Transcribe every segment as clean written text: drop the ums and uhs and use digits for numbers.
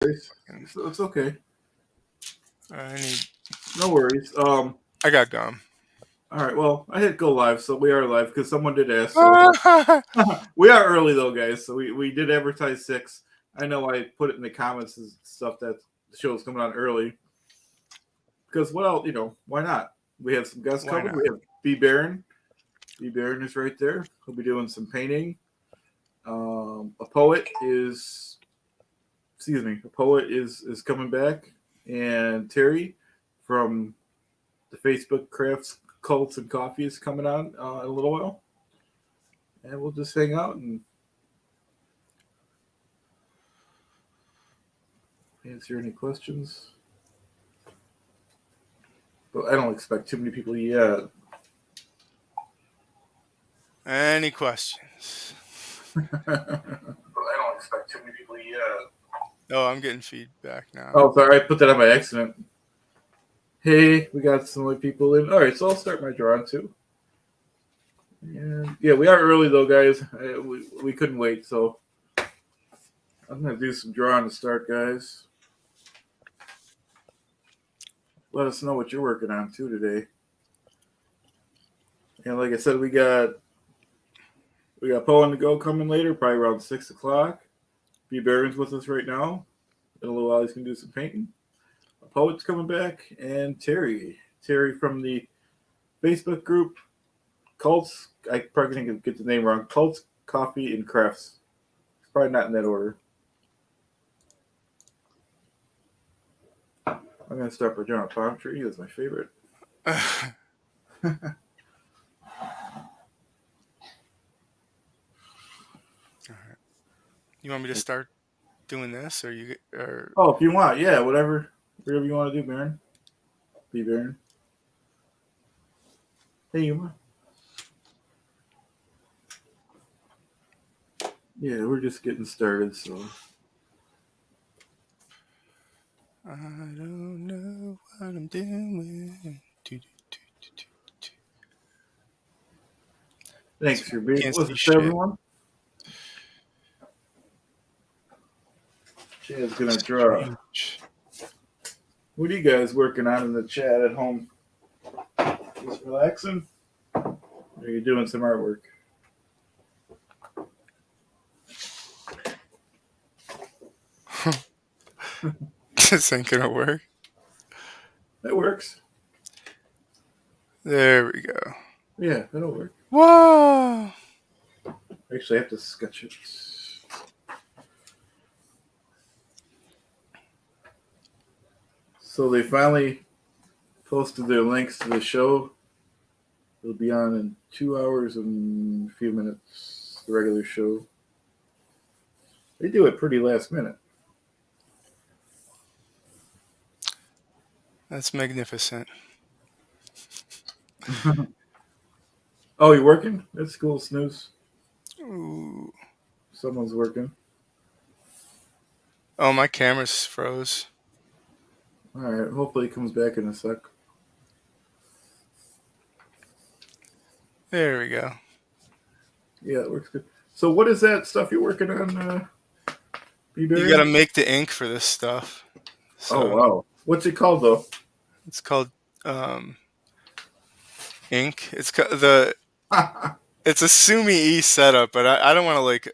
It's okay. I need. No worries. I got gum. All right. Well, I hit go live, so we are live because someone did ask. So we are early though, guys. So we did advertise 6. I know I put it in the comments and stuff that the show is coming on early. Because what else? Why not? We have some guests Why coming. not? We have B-Baron. B-Baron is right there. He'll be doing some painting. A poet is, excuse me, a poet is coming back, and Terry from the Facebook Crafts Cults and Coffee is coming on in a little while, and we'll just hang out and answer any questions. But I don't expect too many people yet. Any questions? But I don't expect too many people yet. Oh, I'm getting feedback now. Oh, sorry, I put that on by accident. Hey, we got some other people in. All right, so I'll start my drawing too. And yeah, we are early though, guys. We couldn't wait, so I'm gonna do some drawing to start, guys. Let us know what you're working on too today. And like I said, we got Poe on the go coming later, probably around 6 o'clock. B Baron's with us right now. In a little while, he's gonna do some painting. A poet's coming back, and Terry from the Facebook group Cults. I probably didn't get the name wrong. Cults, Coffee, and Crafts. It's probably not in that order. I'm gonna start by drawing a palm tree. That's my favorite. You want me to start doing this, or you? Or Oh, if you want, yeah, whatever you want to do, Baron. Be Baron. Hey, you want? Yeah, we're just getting started, so. I don't know what I'm doing. Thanks for being Can't with see us, shit. everyone. Chad's gonna draw. Strange. What are you guys working on in the chat at home? Just relaxing? Or are you doing some artwork? This ain't gonna work. That works. There we go. Yeah, that'll work. Whoa! Actually, I have to sketch it. So they finally posted their links to the show. It'll be on in 2 hours and a few minutes, the regular show. They do it pretty last minute. That's magnificent. Oh, you working? That's cool, Snooze. Ooh. Someone's working. Oh, my camera's froze. All right, hopefully it comes back in a sec. There we go. Yeah, it works good. So what is that stuff you're working on, You gotta make the ink for this stuff. So Oh, wow. What's it called, though? it's called ink. The it's a Sumi E setup, but I don't want to like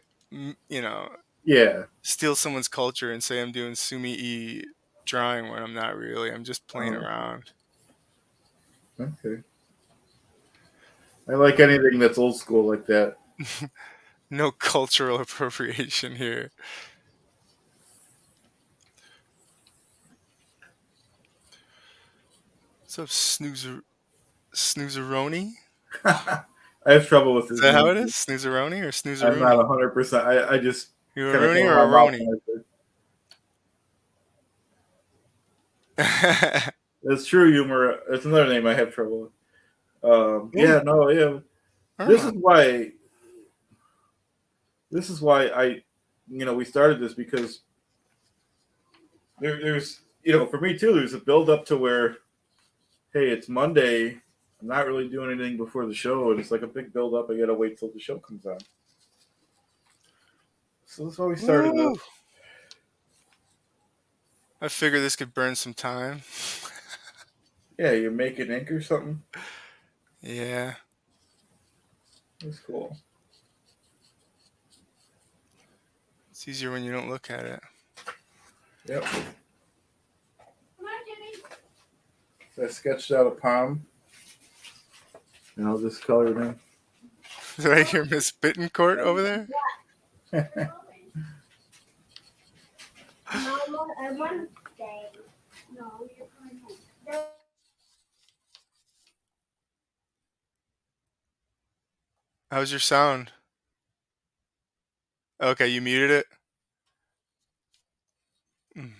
Yeah. steal someone's culture and say I'm doing Sumi E drawing when I'm not really. I'm just playing Oh, around. okay. I like anything that's old school like that. No cultural appropriation here. What's up, Snoozeroni? I have trouble with Is his that how name. it is? Snoozeroni or I'm not Snoozeroni? 100%. I just You a kind of Rooney go in or my a mouth Roni? when That's true humor. It's another name I have trouble with. Yeah, no, yeah. This Oh. is why. This is why we started this because there's, for me too. There's a build up to where, hey, it's Monday. I'm not really doing anything before the show, and it's like a big build up. I gotta wait till the show comes on. So that's why we started Woo. this. I figure this could burn some time. Yeah, you make an ink or something. Yeah. That's cool. It's easier when you don't look at it. Yep. So I sketched out a palm, and I'll just color it in. Did I hear Miss Bittencourt over there? Mama, I want to stay. No, you're coming home. How's your sound? Okay, you muted it? Mm.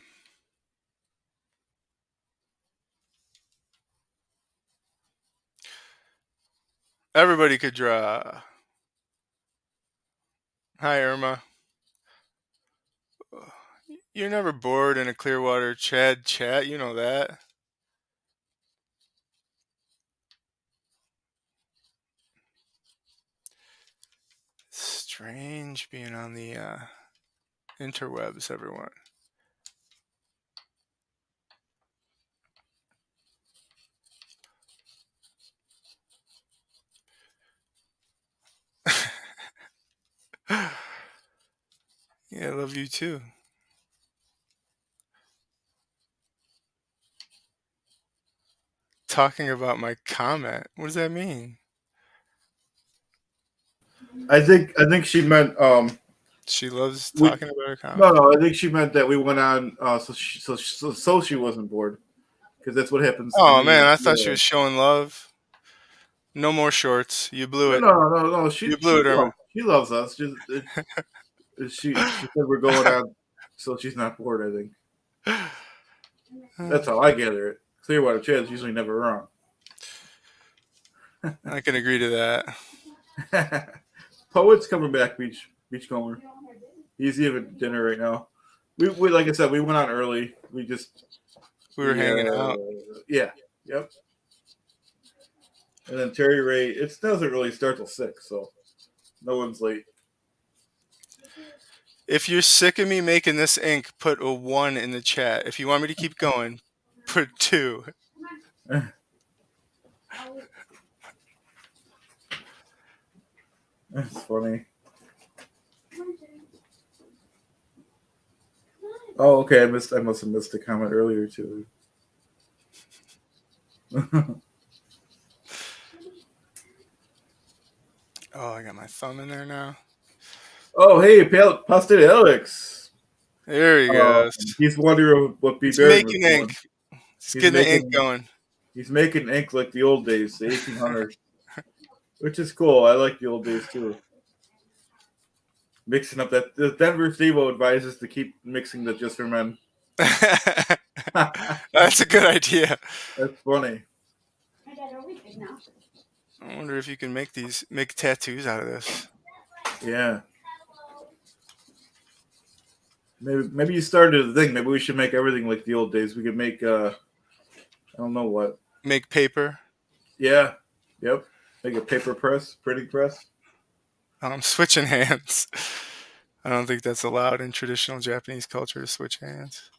Everybody could draw. Hi, Irma. You're never bored in a Clearwater Chad chat, you know that. Strange being on the interwebs, everyone. Yeah, I love you too. Talking about my comment. What does that mean? I think she meant She loves we talking about her no, comment. no, I think she meant that we went on so she wasn't bored, because that's what happens to Oh me. man, I thought she Yeah. was showing love. No more shorts. You blew No, it. no, no, no. You blew it, Irma. She loves us. She said we're going on, so she's not bored. I think that's how I gather it. Clearwater Chad's usually never wrong. I can agree to that. Poet's coming back, beachcomber. He's even dinner right now. We like I said, we went on early. We were hanging Uh, out. yeah, yep. And then Terry Ray, it doesn't really start till 6, so no one's late. If you're sick of me making this ink, put a 1 in the chat. If you want me to keep going, put 2. That's funny. Oh, okay. I must have missed a comment earlier too. Oh, I got my thumb in there now. Oh, hey, Pastel Alex. There he goes. He's wondering what B. He's Baron was making ink. doing. He's He's getting the ink making going. he's making ink like the old days, the 1800s, which is cool. I like the old days too. Mixing up that the Denver Stevo advises to keep mixing the just for men. That's a good idea. That's funny. I wonder if you can make tattoos out of this. Yeah. Maybe you started a thing. Maybe we should make everything like the old days. We could make I don't know what. Make paper. Yeah. Yep. Make a paper press, printing press. I'm switching hands. I don't think that's allowed in traditional Japanese culture to switch hands.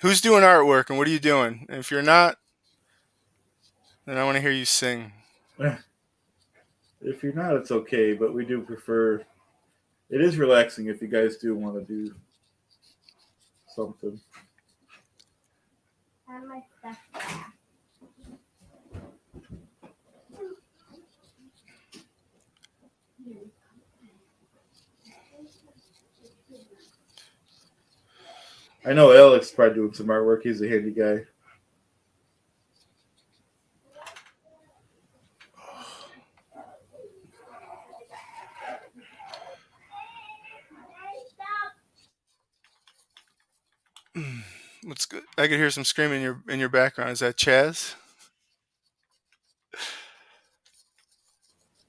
Who's doing artwork and what are you doing? And if you're not, then I want to hear you sing. If you're not, it's okay, but we do prefer. It is relaxing if you guys do want to do something. I know Alex is probably doing some artwork. He's a handy guy. What's good? I could hear some screaming in your background. Is that Chaz?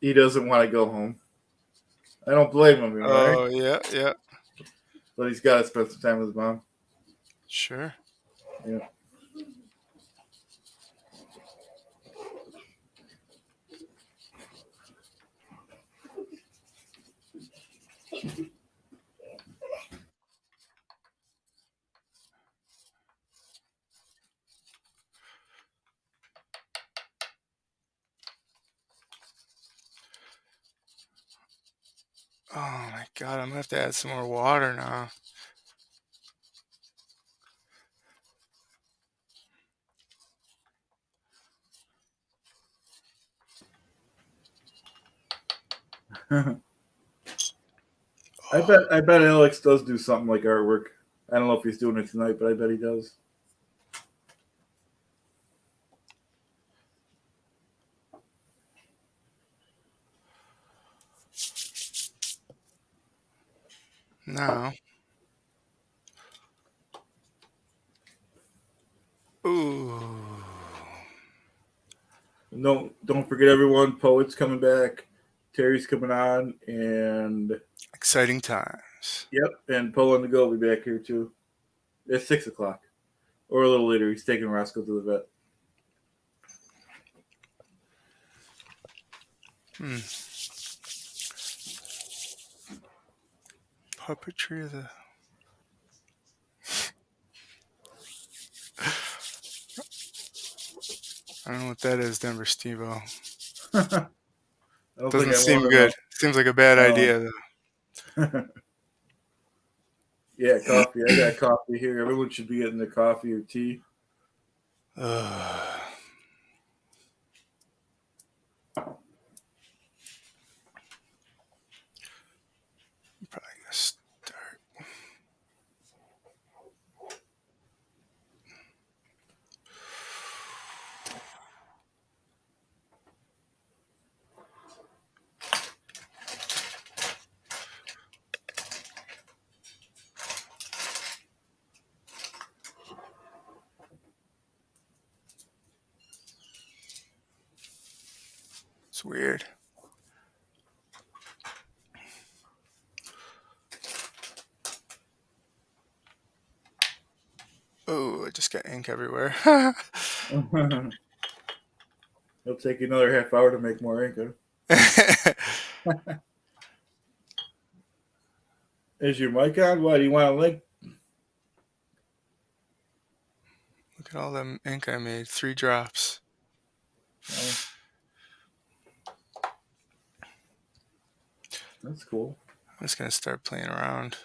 He doesn't want to go home. I don't blame him, right? Oh yeah, yeah, But he's got to spend some time with his mom. sure. Yeah. my God, I'm gonna have to add some more water now. I bet Alex does do something like artwork. I don't know if he's doing it tonight, but I bet he does. Now, ooh, Don't forget everyone. Poet's coming back. Terry's coming on, and exciting times. yep, and Poe and the Go will be back here too. It's 6 o'clock or a little later. He's taking Roscoe to the vet. Puppetry of the. I don't know what that is, Denver Steve-O. I don't Doesn't think I seem want good. Seems like a bad No. idea, though. to know. Yeah, coffee. I got coffee here. Everyone should be getting their coffee or tea. I'm probably gonna start. It's weird. Oh, I just got ink everywhere. It'll take you another half hour to make more ink. Huh? Is your mic on? What do you want to link? Look at all the ink I made. 3 drops. Oh, that's cool. I'm just gonna start playing around.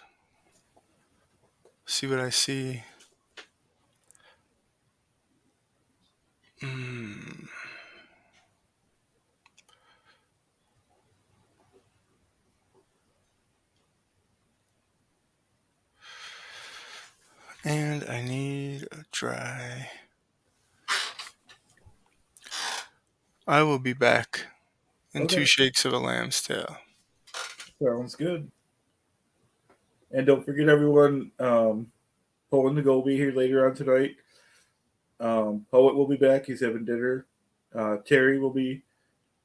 See what I see. And I need a dry. I will be back in Okay. 2 shakes of a lamb's tail. Sounds good. And don't forget, everyone, Poe and the Go will be here later on tonight. Poet will be back. He's having dinner. Terry will be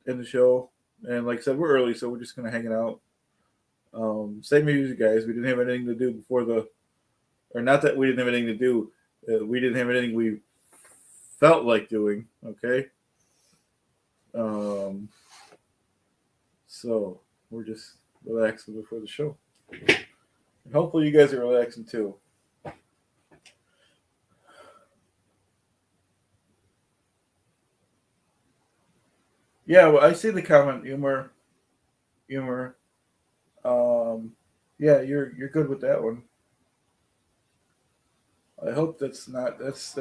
in the show. And like I said, we're early, so we're just going to hang it out. Same as you guys. We didn't have anything to do before the. Or not that we didn't have anything to do. We didn't have anything we felt like doing. Okay? So we're just relaxing before the show. And hopefully you guys are relaxing too. Yeah, well, I see the comment, humor. Yeah, you're good with that one. I hope that's not that's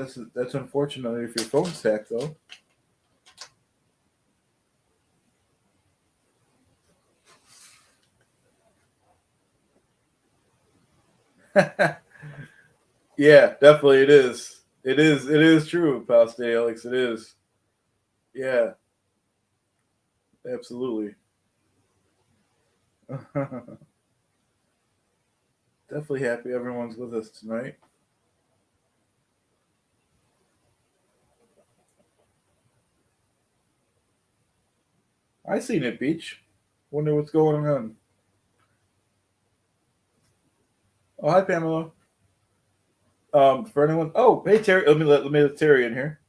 unfortunate if your phone's hacked though. Yeah, definitely it is. It is true, pal Stay Alex. It is. Yeah, absolutely. Definitely happy everyone's with us tonight. I seen it, Beach. Wonder what's going on. Oh, hi, Pamela. For anyone. Oh, hey, Terry. Let me let Terry in here.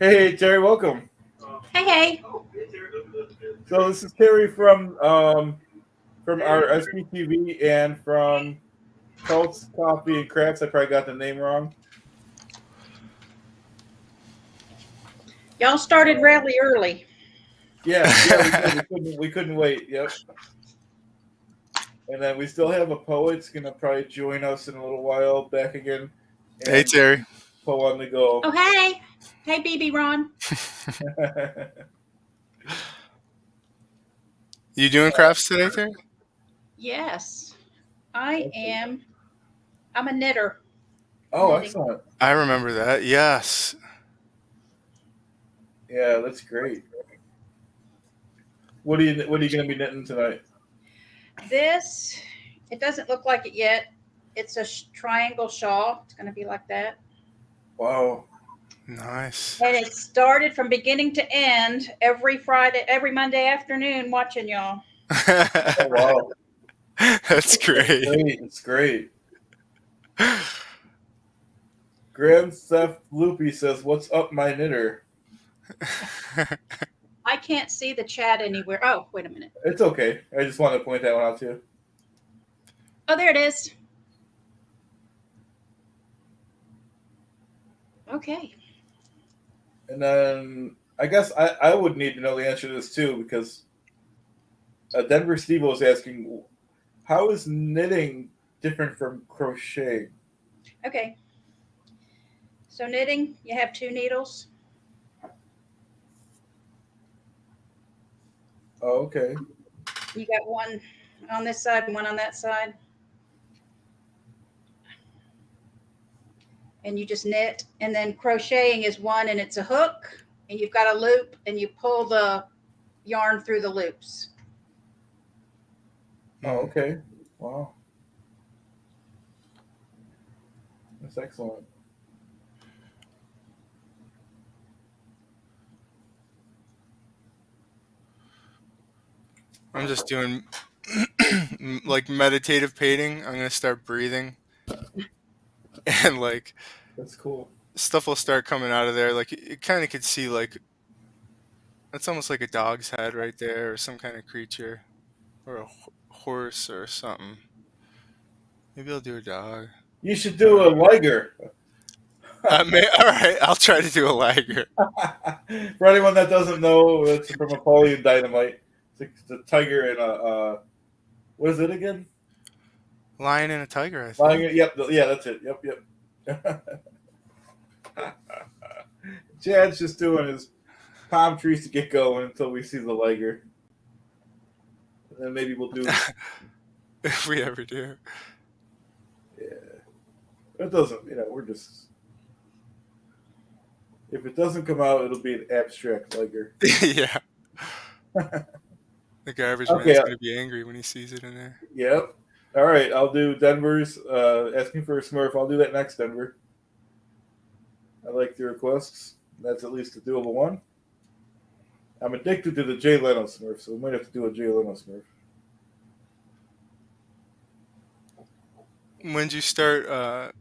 Hey, Terry, welcome. Hey, hey. So this is Terry from our SPTV and from Cults Coffee and Crafts. I probably got the name wrong. Y'all started really early. Yeah, we did. We couldn't wait. Yep. And then we still have a poet's gonna probably join us in a little while back again. Hey, And Terry. Poe on the go. Oh, hey. Hey, BB Ron. You doing crafts today, Terry? Yes, I am. I'm a knitter. Oh, Knitting. excellent. I remember that. Yes. Yeah, that's great. What are you gonna be knitting tonight? This, it doesn't look like it yet. It's a triangle shawl. It's going to be like that. Wow. Nice. And it started from beginning to end every Monday afternoon watching y'all. Oh, wow. That's great. It's great. Grand Theft Loopy says, "What's up, my knitter?" I can't see the chat anywhere. Oh, wait a minute. It's okay. I just wanted to point that one out to you. Oh, there it is. Okay. And then I guess I would need to know the answer to this too, because Denver Steve was asking, how is knitting different from crocheting? Okay. So knitting, you have 2 needles. Oh, okay. You got one on this side and one on that side. And you just knit. And then crocheting is one and it's a hook. And you've got a loop and you pull the yarn through the loops. Oh, okay. Wow. That's excellent. I'm just doing like meditative painting. I'm gonna start breathing, and like That's cool. stuff will start coming out of there. Like you kind of could see like it's almost like a dog's head right there, or some kind of creature, or a horse or something. Maybe I'll do a dog. You should do a liger. All right, I'll try to do a liger. For anyone that doesn't know, it's from Napoleon Dynamite. It's a tiger and a what is it again? Lion and a tiger, I think. Lion, yep, yeah, that's it. Yep. Chad's just doing his palm trees to get going until we see the liger. And then maybe we'll do. If we ever do. Yeah. It doesn't, we're just. If it doesn't come out, it'll be an abstract liger. Yeah. The garbage man's going to be angry when he sees it in there. Yep. All right, I'll do Denver's asking for a Smurf. I'll do that next, Denver. I like the requests. That's at least a doable one. I'm addicted to the Jay Leno Smurf, so we might have to do a Jay Leno Smurf. When did you start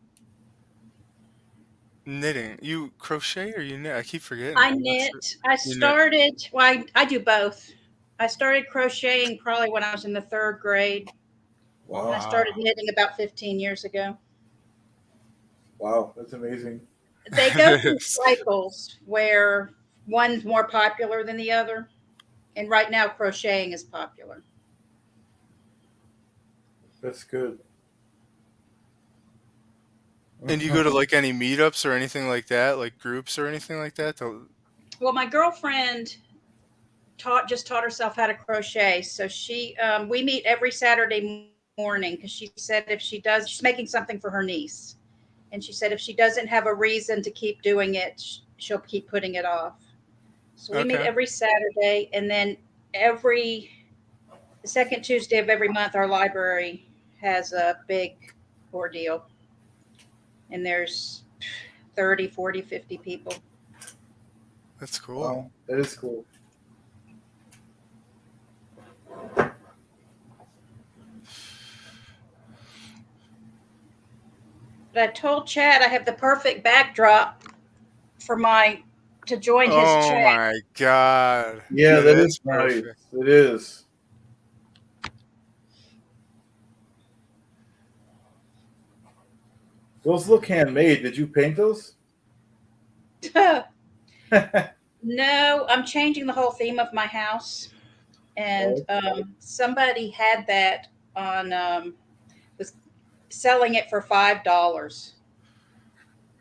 knitting? You crochet or you knit? I keep forgetting. I knit. I do both. I started crocheting probably when I was in the 3rd grade. Wow. And I started knitting about 15 years ago. Wow, that's amazing. They go through cycles where one's more popular than the other. And right now, crocheting is popular. That's good. And you go to like any meetups or anything like that, like groups or anything like that? Well, my girlfriend just taught herself how to crochet. So we meet every Saturday morning because she said she's making something for her niece. And she said if she doesn't have a reason to keep doing it, she'll keep putting it off. So we meet every Saturday. And then the second Tuesday of every month, our library has a big ordeal. And there's 30, 40, 50 people. That's cool. Wow, that is cool. But I told Chad I have the perfect backdrop to join his chat. Oh my God. Yeah, that is nice. It is. Those look handmade. Did you paint those? No, I'm changing the whole theme of my house. And somebody had that on was selling it for $5.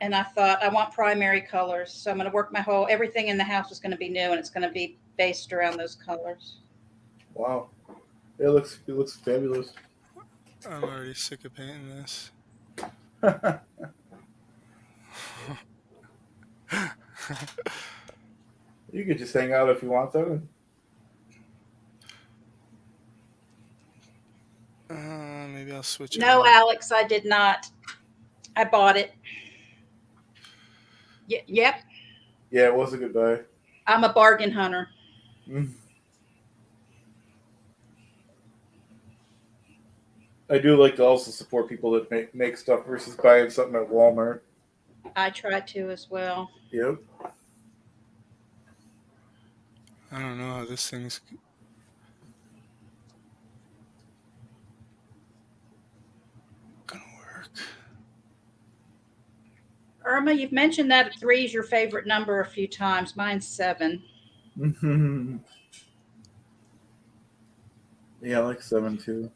And I thought I want primary colors, so I'm going to work everything in the house is going to be new, and it's going to be based around those colors. Wow. It looks fabulous. I'm already sick of painting this. You could just hang out if you want, though. Maybe I'll switch it No, up. Alex, I did not. I bought it. Yep. Yeah, it was a good buy. I'm a bargain hunter. I do like to also support people that make stuff versus buying something at Walmart. I try to as well. Yep. I don't know how this thing's gonna work. Irma, you've mentioned that 3 is your favorite number a few times. Mine's 7. Yeah, I like 7 too.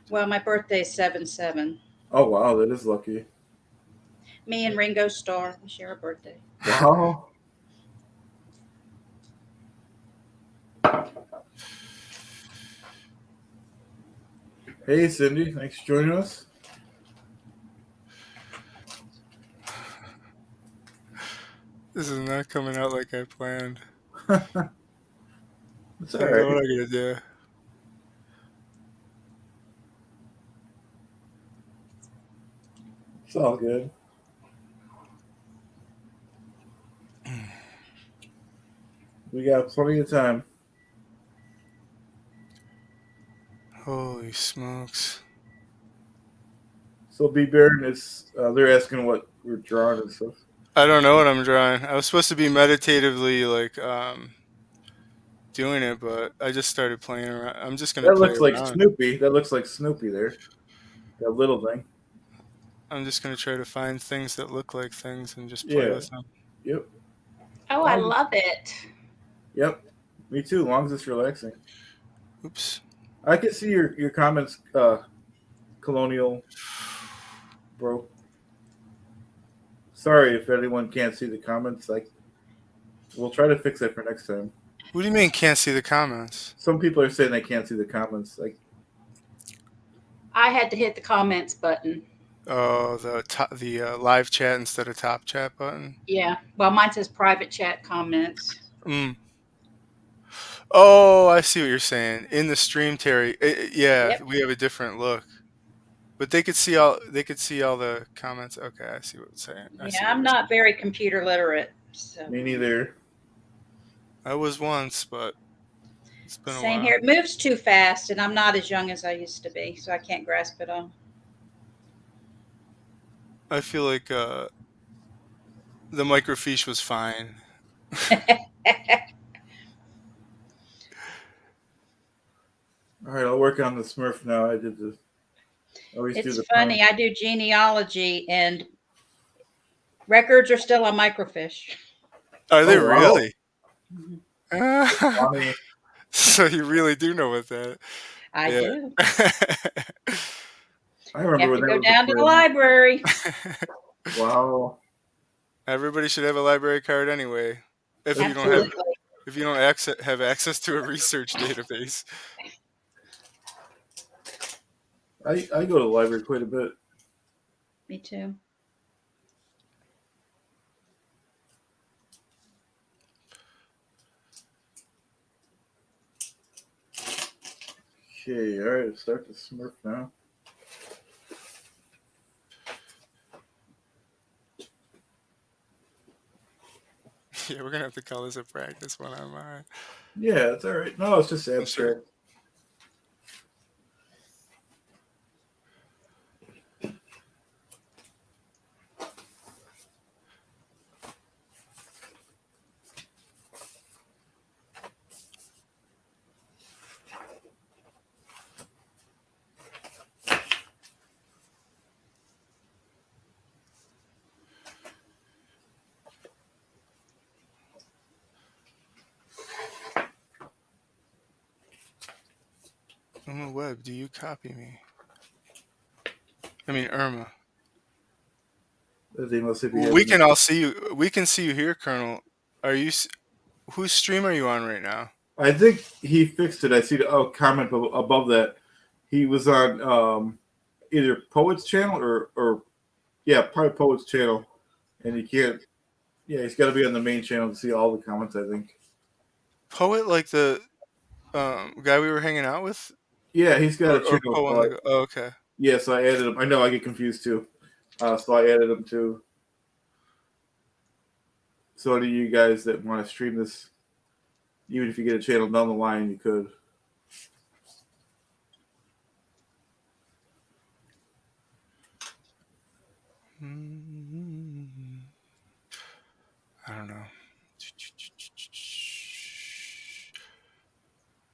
Well, my birthday's 7/7. Oh wow, that is lucky. Me and Ringo Starr, we share a birthday. Wow. Hey Cindy, thanks for joining us. This is not coming out like I planned. It's I all don't know right. what I'm gonna do. It's all good. We got plenty of time. Holy smokes. So B Baron is they're asking what we're drawing and stuff. I don't know what I'm drawing. I was supposed to be meditatively doing it, but I just started playing around. I'm just gonna That play looks like around. Snoopy. That looks like Snoopy there. That little thing. I'm just gonna try to find things that look like things and just play Yeah. with them. Yep. Oh, I love it. Yep. Me too, as long as it's relaxing. Oops. I can see your comments, Colonial Bro. Sorry if anyone can't see the comments. We'll try to fix it for next time. What do you mean can't see the comments? Some people are saying they can't see the comments. I had to hit the comments button. Oh, the live chat instead of top chat button. Yeah. Well, mine says private chat comments. Oh, I see what you're saying. In the stream, Terry. Yeah, Yep. we have a different look. But they could see all the comments. Okay, I see what it's saying. Yeah, I'm not very computer literate. So. Me neither. I was once, but it's been a while. Same here. It moves too fast, and I'm not as young as I used to be, so I can't grasp it all. I feel like the microfiche was fine. All right, I'll work on the Smurf now. I did this. It's funny. I do genealogy, and records are still on microfiche. Are they wow. really? Funny. So you really do know what that? I do. I remember You have when to that go was down to the library. Wow. Everybody should have a library card anyway. If you don't have access to a research database. I go to the library quite a bit. Me too. Okay, all right, start the Smurf now. Yeah, we're gonna have to call this a practice one on mine. Yeah, it's all right. No, it's just abstract. Uma Webb, do you copy me? I mean, Irma. They must be We having can all see you. We can see you here, Colonel. Are you? Whose stream are you on right now? I think he fixed it. I see the comment above that. He was on either Poet's channel or yeah, probably Poet's channel, and he can't. Yeah, he's got to be on the main channel to see all the comments. I think. Poet, like the guy we were hanging out with, Yeah, he's got a or channel. Poe on the? Oh, okay. Yeah, so I added him. I know I get confused too. So I added him too. So do you guys that want to stream this, even if you get a channel down the line, you could. I don't know.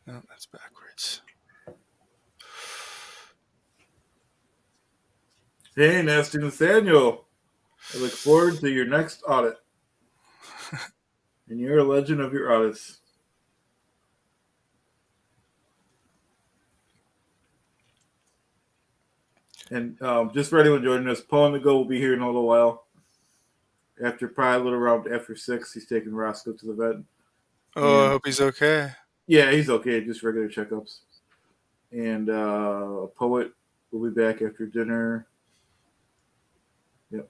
No, that's backwards. Hey, Nasty Nathaniel. I look forward to your next audit. And you're a legend of your audits. And just for anyone joining us, Paul and the Go will be here in a little while. After probably a little around after 6, he's taking Roscoe to the vet. Oh, And, I hope he's okay. yeah, he's okay. Just regular checkups. And Poet will be back after dinner. Yep.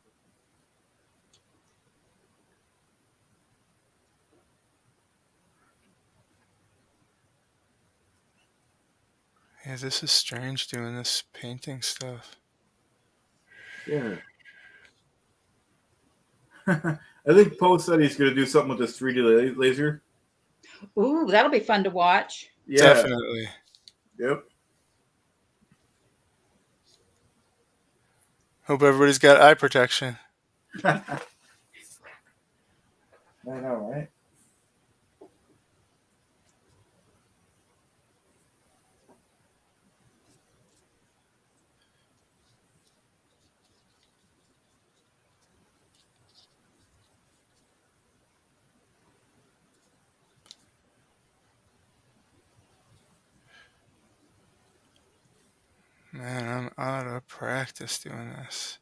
Yeah, this is strange doing this painting stuff. Yeah. I think Poe said he's going to do something with this 3D laser. Ooh, that'll be fun to watch. Yeah. Definitely. Yep. Hope everybody's got eye protection. I know, right? Man, I'm out of practice doing this.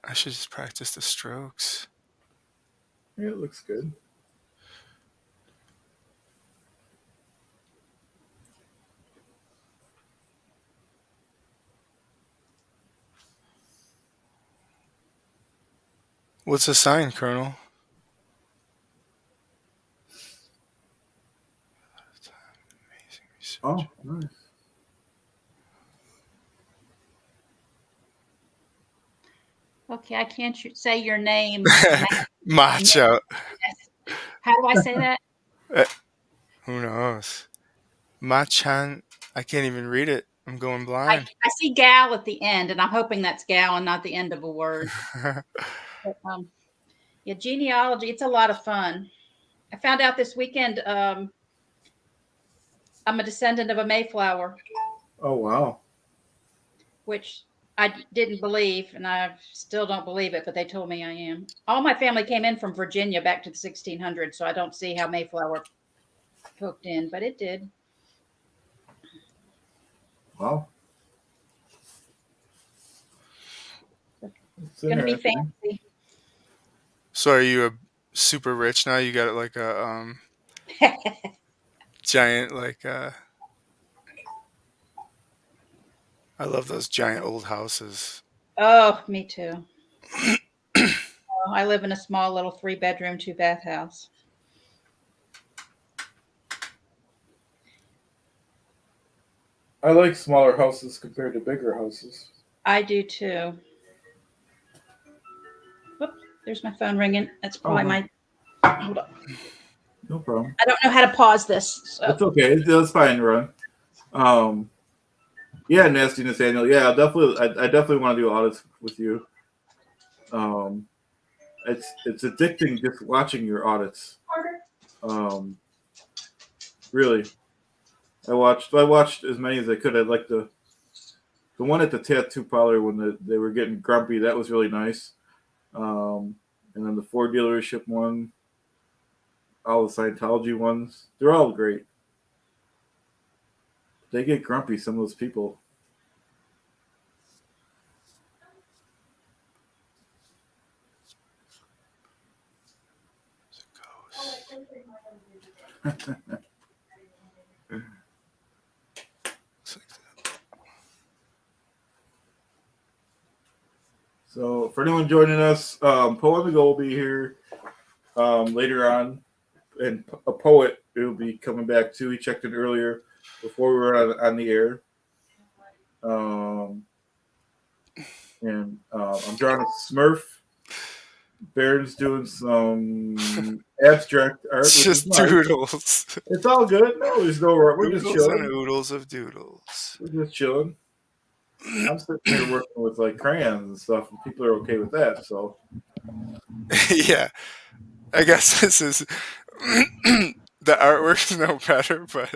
I should just practice the strokes. Yeah, it looks good. What's the sign, Colonel? Oh, nice. Okay, I can't say your name. Macho. How do I say that? Who knows? Machan. I can't even read it. I'm going blind. I see gal at the end, and I'm hoping that's gal and not the end of a word. But, yeah, genealogy, it's a lot of fun. I found out this weekend I'm a descendant of a Mayflower, Oh, wow. which I didn't believe, and I still don't believe it, but they told me I am. All my family came in from Virginia back to the 1600s, so I don't see how Mayflower hooked in, but it did. Wow. It's going to be fancy. So are you a super rich now? You got like a giant I love those giant old houses. Oh, me too. I live in a small little 3-bedroom, 2-bath house. I like smaller houses compared to bigger houses. I do too. Whoop, there's my phone ringing. That's probably my. Hold on. No problem. I don't know how to pause this. So. That's okay. That's fine, Ron. Yeah, Nasty Nathaniel. Yeah, I definitely want to do audits with you. It's addicting just watching your audits. Really, I watched as many as I could. I like the one at the tattoo parlor when they were getting grumpy. That was really nice. And then the Ford dealership one, all the Scientology ones, they're all great. They get grumpy. Some of those people. It's like So for anyone joining us, Poet and the Go will be here later on, and a poet will be coming back too. He checked in earlier before we were on the air. I'm drawing a Smurf. Baron's doing some abstract art, it's which is just nice. doodles. It's all good. No, there's no wrong. We're just Doodles and chilling. oodles of doodles. We're just chilling. I'm sitting here working with like crayons and stuff, and people are okay with that. So Yeah, I guess this is the artwork's no better, but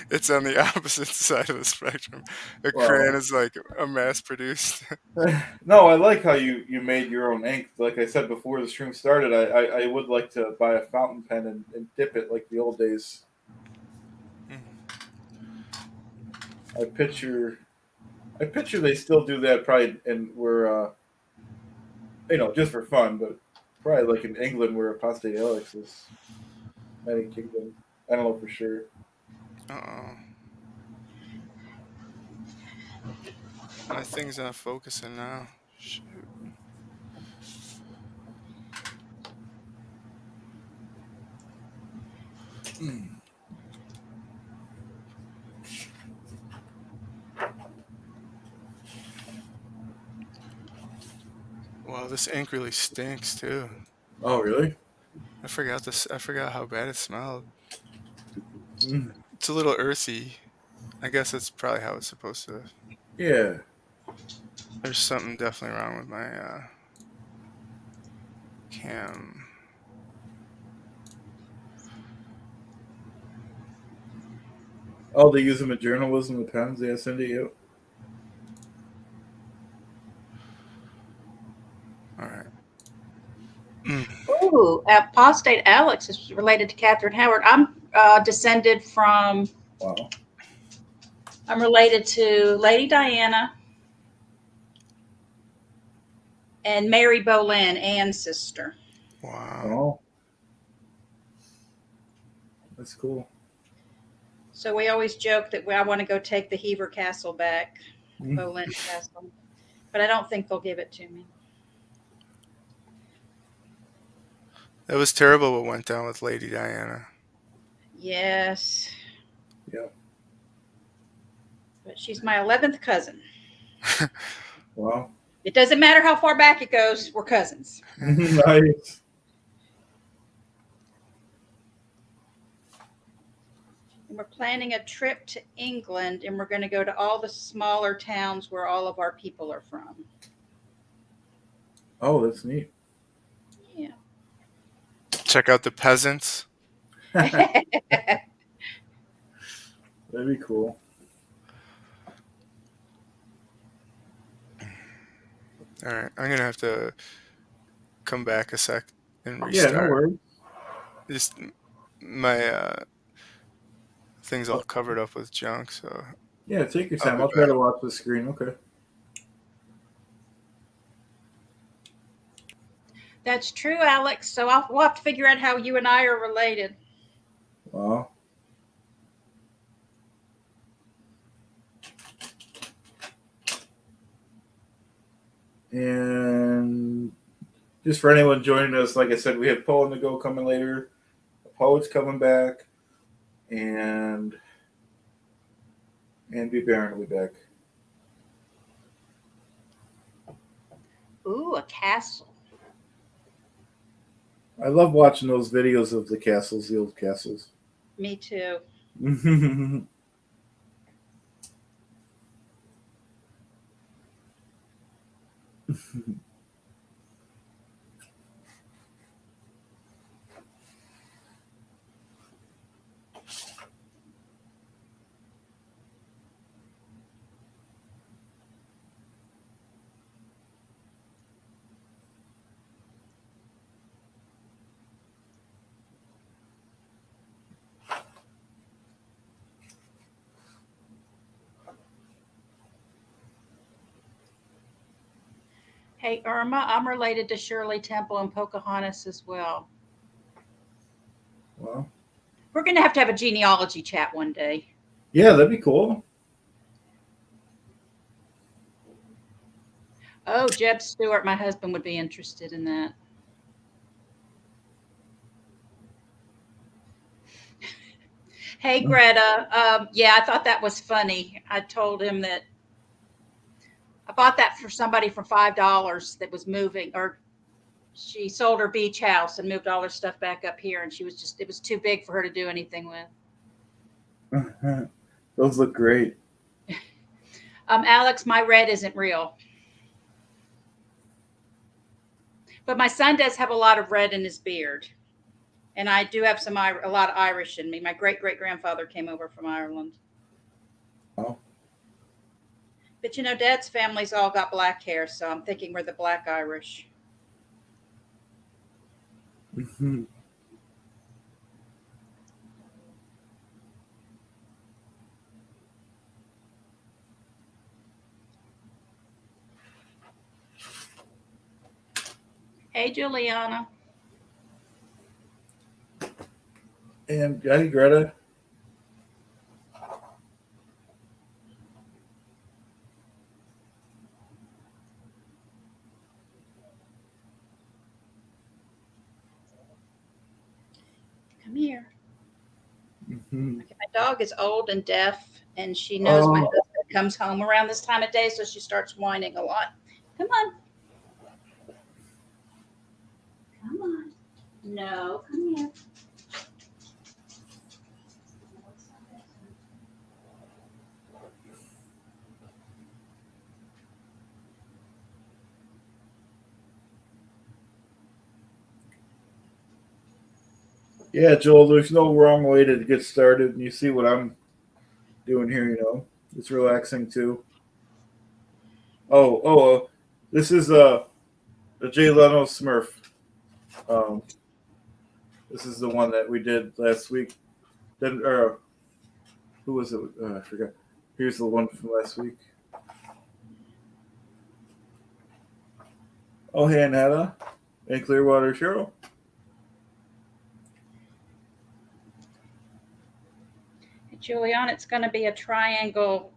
it's on the opposite side of the spectrum. A crayon well, is like a mass-produced. no, I like how you made your own ink. Like I said before the stream started, I would like to buy a fountain pen and dip it like the old days. I picture they still do that probably, and we're just for fun, but probably like in England where Apostate Alex is United Kingdom. I don't know for sure. Uh-oh. My thing's not focusing now. Shoot. Wow, this ink really stinks too. Oh, really? I forgot this. I forgot how bad it smelled. Mm. It's a little earthy. I guess that's probably how it's supposed to. Yeah. There's something definitely wrong with my cam. Oh, they use them in journalism, the pens. Yeah, send it you. All right. Mm. Ooh, apostate Alex is related to Catherine Howard. I'm descended from. Wow. I'm related to Lady Diana and Mary Boleyn, Anne's sister. Wow. Oh, that's cool. So we always joke that I want to go take the Hever Castle back, Mm. Boleyn Castle, but I don't think they'll give it to me. That was terrible what went down with Lady Diana. Yes. Yeah. But she's my 11th cousin. Wow. It doesn't matter how far back it goes, we're cousins. Nice. And we're planning a trip to England, and we're going to go to all the smaller towns where all of our people are from. Oh, that's neat. Yeah. Check out the peasants. That'd be cool. All right, I'm gonna have to come back a sec and Yeah, no restart. worries. Just my thing's all covered up with junk, so Yeah, take your I'll time. be I'll try back. to watch the screen. Okay. That's true, Alex. So we'll have to figure out how you and I are related. Wow. And just for anyone joining us, like I said, we have Poe and the Go coming later. The Poet's coming back. And B. Baron will be back. Ooh, a castle. I love watching those videos of the castles, the old castles. Me too. Hey, Irma, I'm related to Shirley Temple and Pocahontas as well. Well, We're going to have a genealogy chat one day. yeah, that'd be cool. Oh, Jeb Stewart, my husband, would be interested in that. Hey, Greta. Yeah, I thought that was funny. I told him that I bought that for somebody for $5 that was moving, or she sold her beach house and moved all her stuff back up here, and it was too big for her to do anything with. Those look great. Alex, my red isn't real. But my son does have a lot of red in his beard. And I do have a lot of Irish in me. My great grandfather came over from Ireland. Oh. But Dad's family's all got black hair, so I'm thinking we're the black Irish. Mm-hmm. Hey, Juliana. And hey, Greta. Come here. Mm-hmm. Okay, my dog is old and deaf, and she knows my husband comes home around this time of day, so she starts whining a lot. Come on. Come on. No, come here. Yeah, Joel, there's no wrong way to get started. And you see what I'm doing here, It's relaxing too. This is the Jay Leno Smurf. This is the one that we did last week. Then, who was it? I forgot. Here's the one from last week. Oh, hey, Annetta and Clearwater Cheryl. Juliana, it's going to be a triangle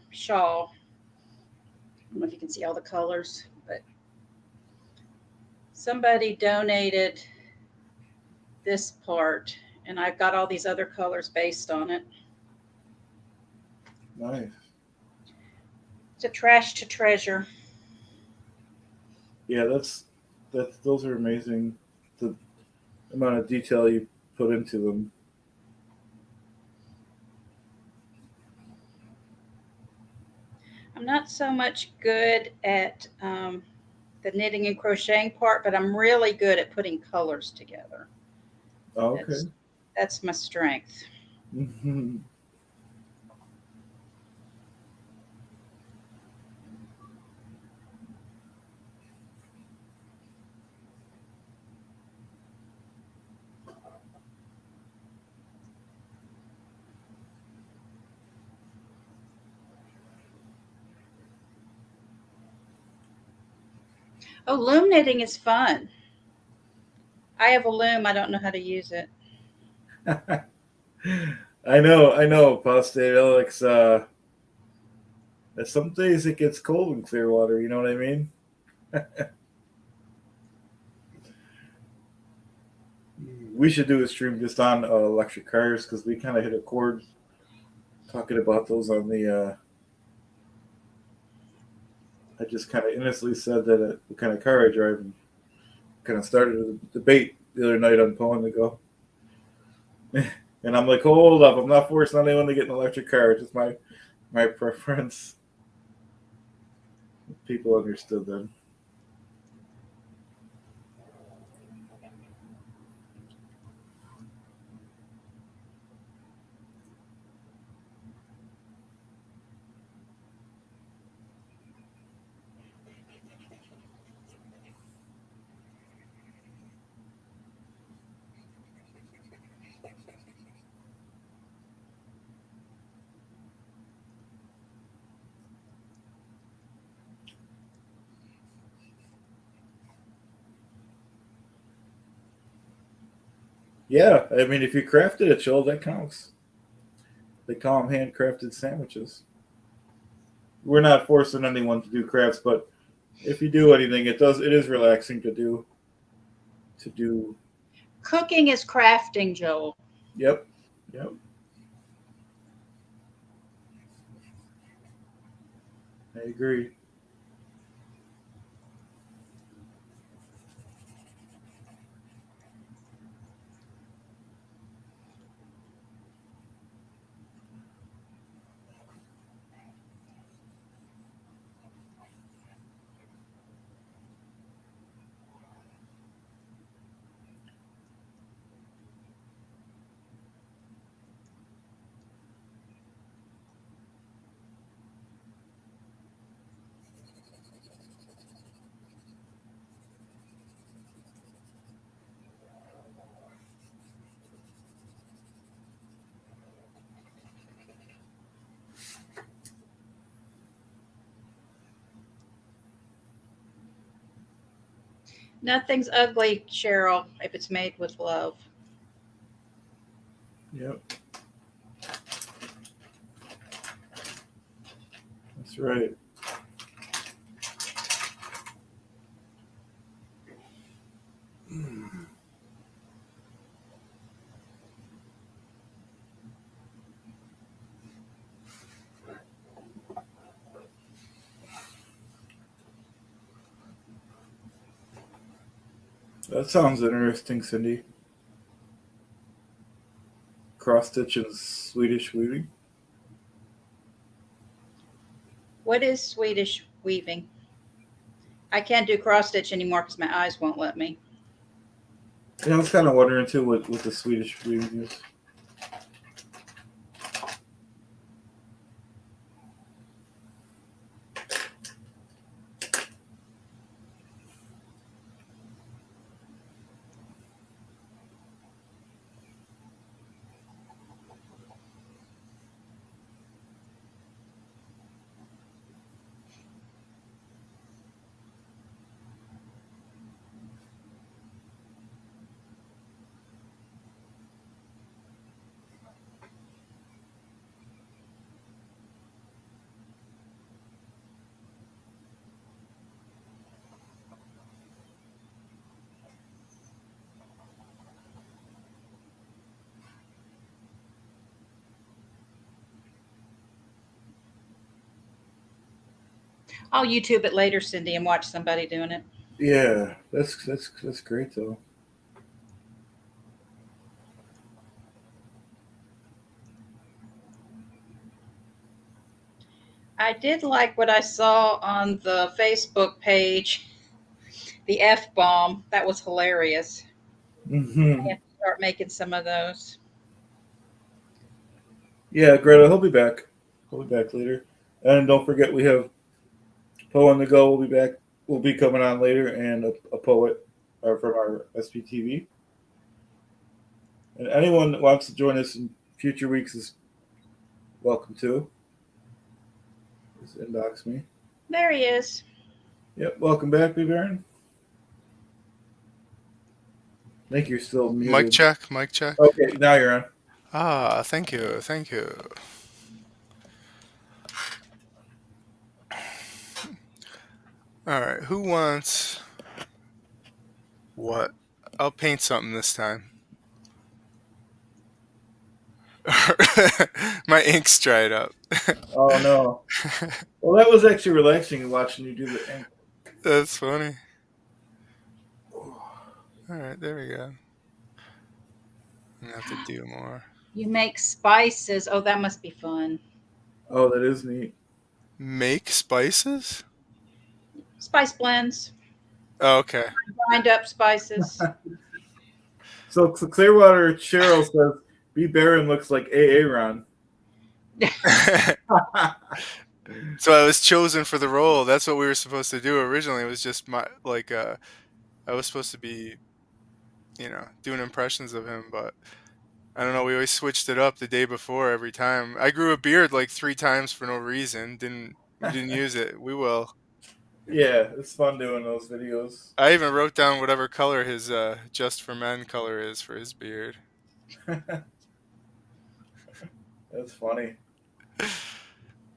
shawl. I don't know if you can see all the colors, but somebody donated this part, and I've got all these other colors based on it. Nice. It's a trash to treasure. Yeah, those are amazing. The amount of detail you put into them. I'm not so much good at the knitting and crocheting part, but I'm really good at putting colors together. Oh, okay. That's my strength. Mm-hmm. Oh, loom knitting is fun. I have a loom. I don't know how to use it. I know, Apostate Alex. Some days it gets cold in Clearwater. You know what I mean? We should do a stream just on electric cars because we kind of hit a chord talking about those on the. I just kind of innocently said that what kind of car I drive, and kind of started a debate the other night on Pwn to go. And I'm like, hold up, I'm not forcing anyone to get an electric car. It's just my preference. People understood then. Yeah, I mean, if you crafted a chill, that counts. They call them handcrafted sandwiches. We're not forcing anyone to do crafts, but if you do anything, it does. It is relaxing to do. To do. Cooking is crafting, Joel. Yep. Yep. I agree. Nothing's ugly, Cheryl, if it's made with love. Yep. That's right. That sounds interesting, Cindy. Cross stitch and Swedish weaving. What is Swedish weaving? I can't do cross stitch anymore because my eyes won't let me. Yeah, I was kind of wondering too what the Swedish weaving is. I'll YouTube it later, Cindy, and watch somebody doing it. Yeah, that's great though. I did like what I saw on the Facebook page, the F bomb. That was hilarious. I Hmm. have to start making some of those. Yeah, Greta, he'll be back. He'll be back later. And don't forget, we have Poe on the go. Will be back. Will be coming on later, and a poet from our SPTV. And anyone that wants to join us in future weeks is welcome to. Just inbox me. There he is. Yep, welcome back, A-Aron. I think you're still Mic muted. check, mic check. Okay, now you're on. Ah, thank you, thank you. All right, who wants what? I'll paint something this time. My ink's dried up. Oh no. Well, that was actually relaxing watching you do the ink. That's funny. All right, there we go. I'm gonna have to do more. You make spices. Oh, that must be fun. Oh, that is neat. Make spices? Spice blends, Oh, okay. grind up spices. So Clearwater Cheryl says B. Barron looks like A-Aron. So I was chosen for the role. That's what we were supposed to do originally. It was just my I was supposed to be, doing impressions of him, but I don't know. We always switched it up the day before every time. I grew a beard like 3 times for no reason. We didn't use it. We will. Yeah, it's fun doing those videos. I even wrote down whatever color his Just for Men color is for his beard. That's funny.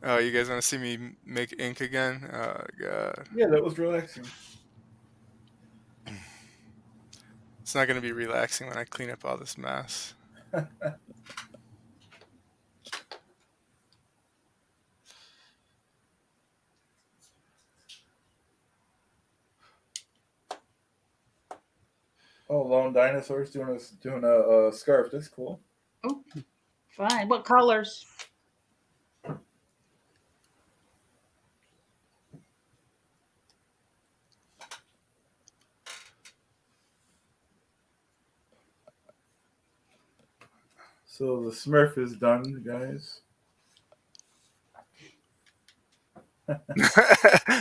Oh, you guys want to see me make ink again? Oh god. Yeah, that was relaxing. It's not going to be relaxing when I clean up all this mess. Oh, Lone Dinosaur's doing a scarf. That's cool. Oh, fine. What colors? So the Smurf is done, guys.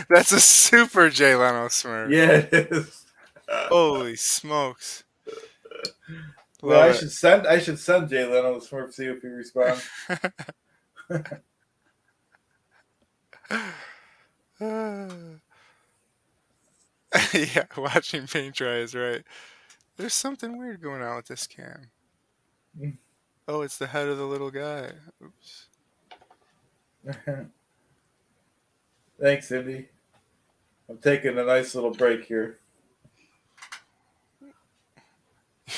That's a super Jay Leno Smurf. Yeah, it is. Holy smokes. Well, Love I it. should send Jay Leno the Smurf, see if he responds. Yeah, watching paint dry is right. There's something weird going on with this cam. Oh, it's the head of the little guy. Oops. Thanks, Indy. I'm taking a nice little break here.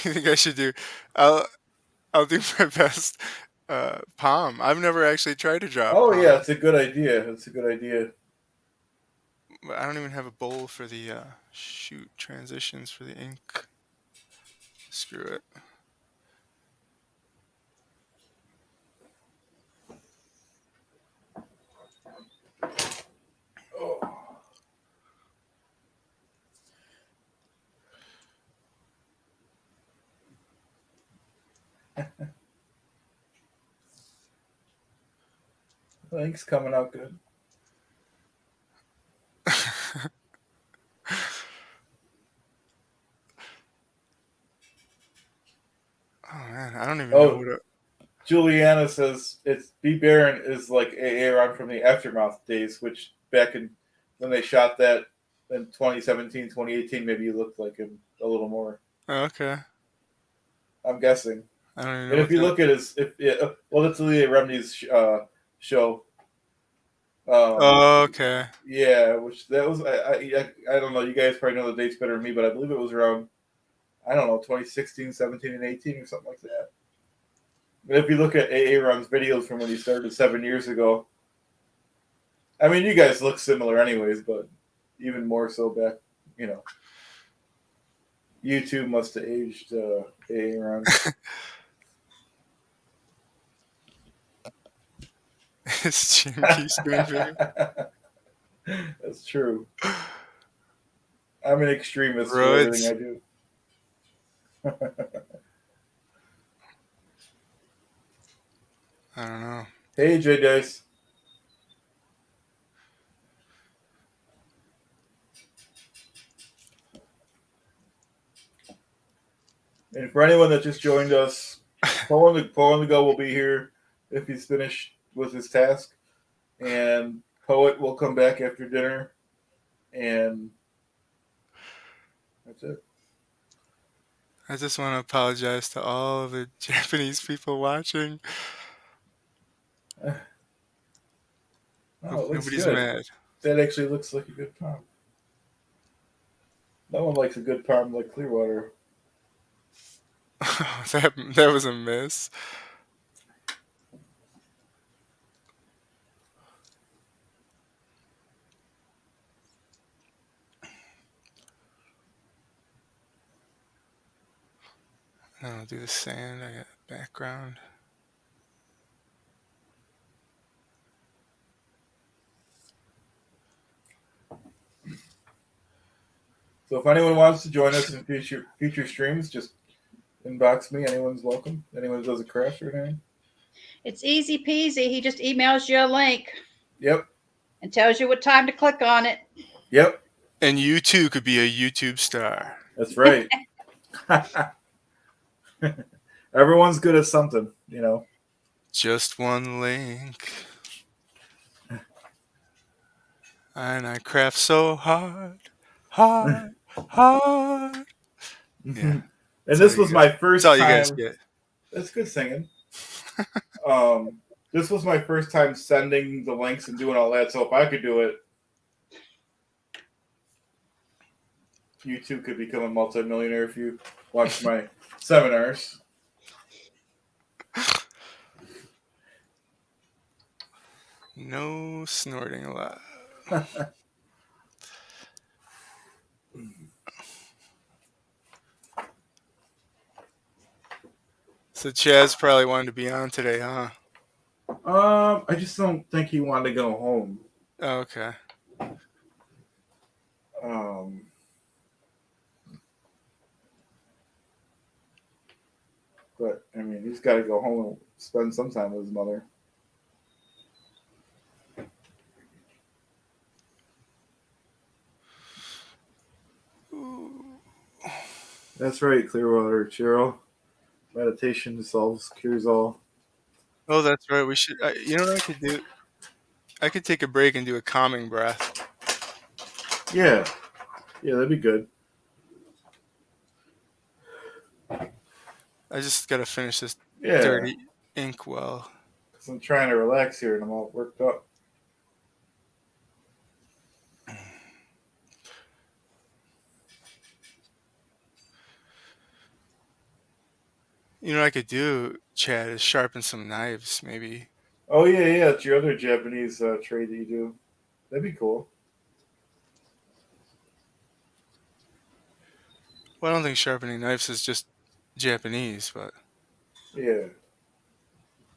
You think I should do? I'll do my best. Palm. I've never actually tried to draw. Oh palm. yeah, it's a good idea. It's a good idea. I don't even have a bowl for the shoot transitions for the ink. Screw it. Oh. The ink's coming out good. Oh man, I don't even know Oh, what. Juliana says it's A-Aron is like A-Aron from the Aftermath days, which back in when they shot that in 2017, 2018, maybe you looked like him a little more. Oh, okay. I'm guessing. I don't even know. And if What you that- look at his, well, that's Leah Remini's show. Oh, okay. Yeah, which that was I don't know. You guys probably know the dates better than me, but I believe it was around I don't know 2016, 17, and 18 or something like that. But if you look at A-Aron's videos from when he started 7 years ago, I mean, you guys look similar anyways, but even more so back, you know. YouTube must have aged A-Aron. His chin keeps getting bigger. That's true. I'm an extremist for Bro, everything I do. I don't know. Hey, J Dice. And for anyone that just joined us, Paul on the Go will be here if he's finished with his task. And Poet will come back after dinner. And that's it. I just want to apologize to all of the Japanese people watching. Oh, Hope it looks nobody's good. mad. That actually looks like a good palm. No one likes a good palm like Clearwater. that was a miss. I'll do the sand. I got background. So if anyone wants to join us in future streams, just inbox me. Anyone's welcome. Anyone that does a craft or anything. It's easy peasy. He just emails you a link Yep. and tells you what time to click on it. Yep. And you too could be a YouTube star. That's right. Everyone's good at something, you know. Just one link. And I craft so hard, hard, hard. Yeah, And that's all this you was guys. my That's first all you guys time. get. That's good singing. This was my first time sending the links and doing all that. So if I could do it, you too could become a multimillionaire if you watch my seminars. No snorting allowed. So Chaz probably wanted to be on today, huh? I just don't think he wanted to go home. Oh, okay. But I mean, he's got to go home and spend some time with his mother. That's right, Clearwater Cheryl. Meditation cures all. Oh, that's right. We should. You know what I could do? I could take a break and do a calming breath. Yeah, that'd be good. I just gotta finish this Yeah, dirty inkwell. because I'm trying to relax here and I'm all worked up. You know what I could do, Chad, is sharpen some knives, maybe. Oh yeah. It's your other Japanese trade that you do. That'd be cool. Well, I don't think sharpening knives is just Japanese, but Yeah,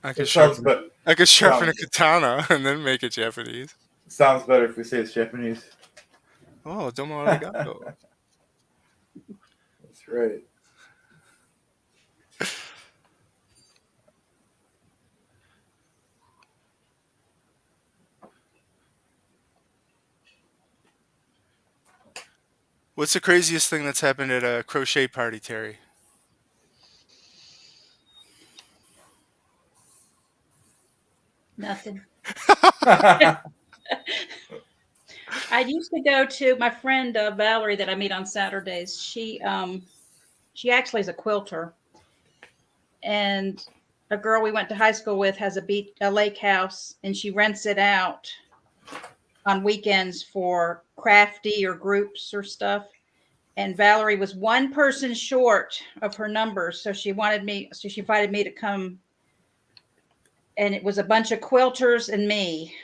I could it sounds sharpen. but I could sharpen a sounds katana and then make it Japanese. sounds better if we say it's Japanese. Oh, domo arigato. That's right. What's the craziest thing that's happened at a crochet party, Terry? Nothing. I used to go to my friend Valerie that I meet on Saturdays. She actually is a quilter, and a girl we went to high school with has a lake house, and she rents it out on weekends for crafty or groups or stuff. And Valerie was one person short of her numbers, so she invited me to come, and it was a bunch of quilters and me,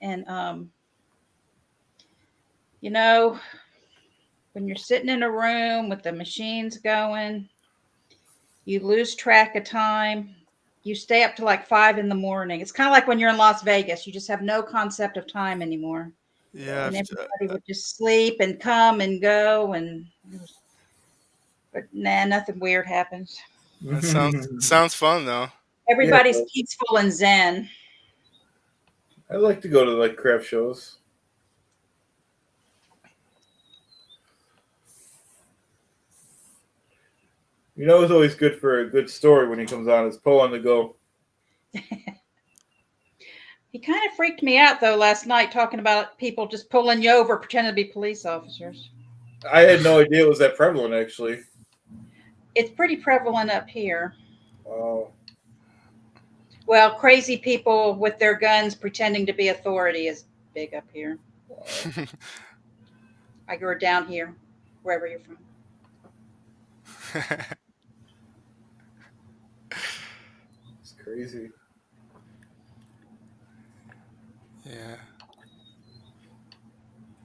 and you know, when you're sitting in a room with the machines going, you lose track of time. You stay up to like 5 a.m. It's kind of like when you're in Las Vegas, you just have no concept of time anymore. Yeah, And everybody would just sleep and come and go, but nah, nothing weird happens. that sounds fun though. Yeah, Everybody's peaceful and zen. I like to go to like craft shows. You know, it's always good for a good story when he comes on. Is Poe on the go? He kind of freaked me out though last night, talking about people just pulling you over, pretending to be police officers. I had no idea it was that prevalent, actually. It's pretty prevalent up here. Oh, Well, crazy people with their guns pretending to be authority is big up here. I grew down here, wherever you're from. it's crazy. Yeah.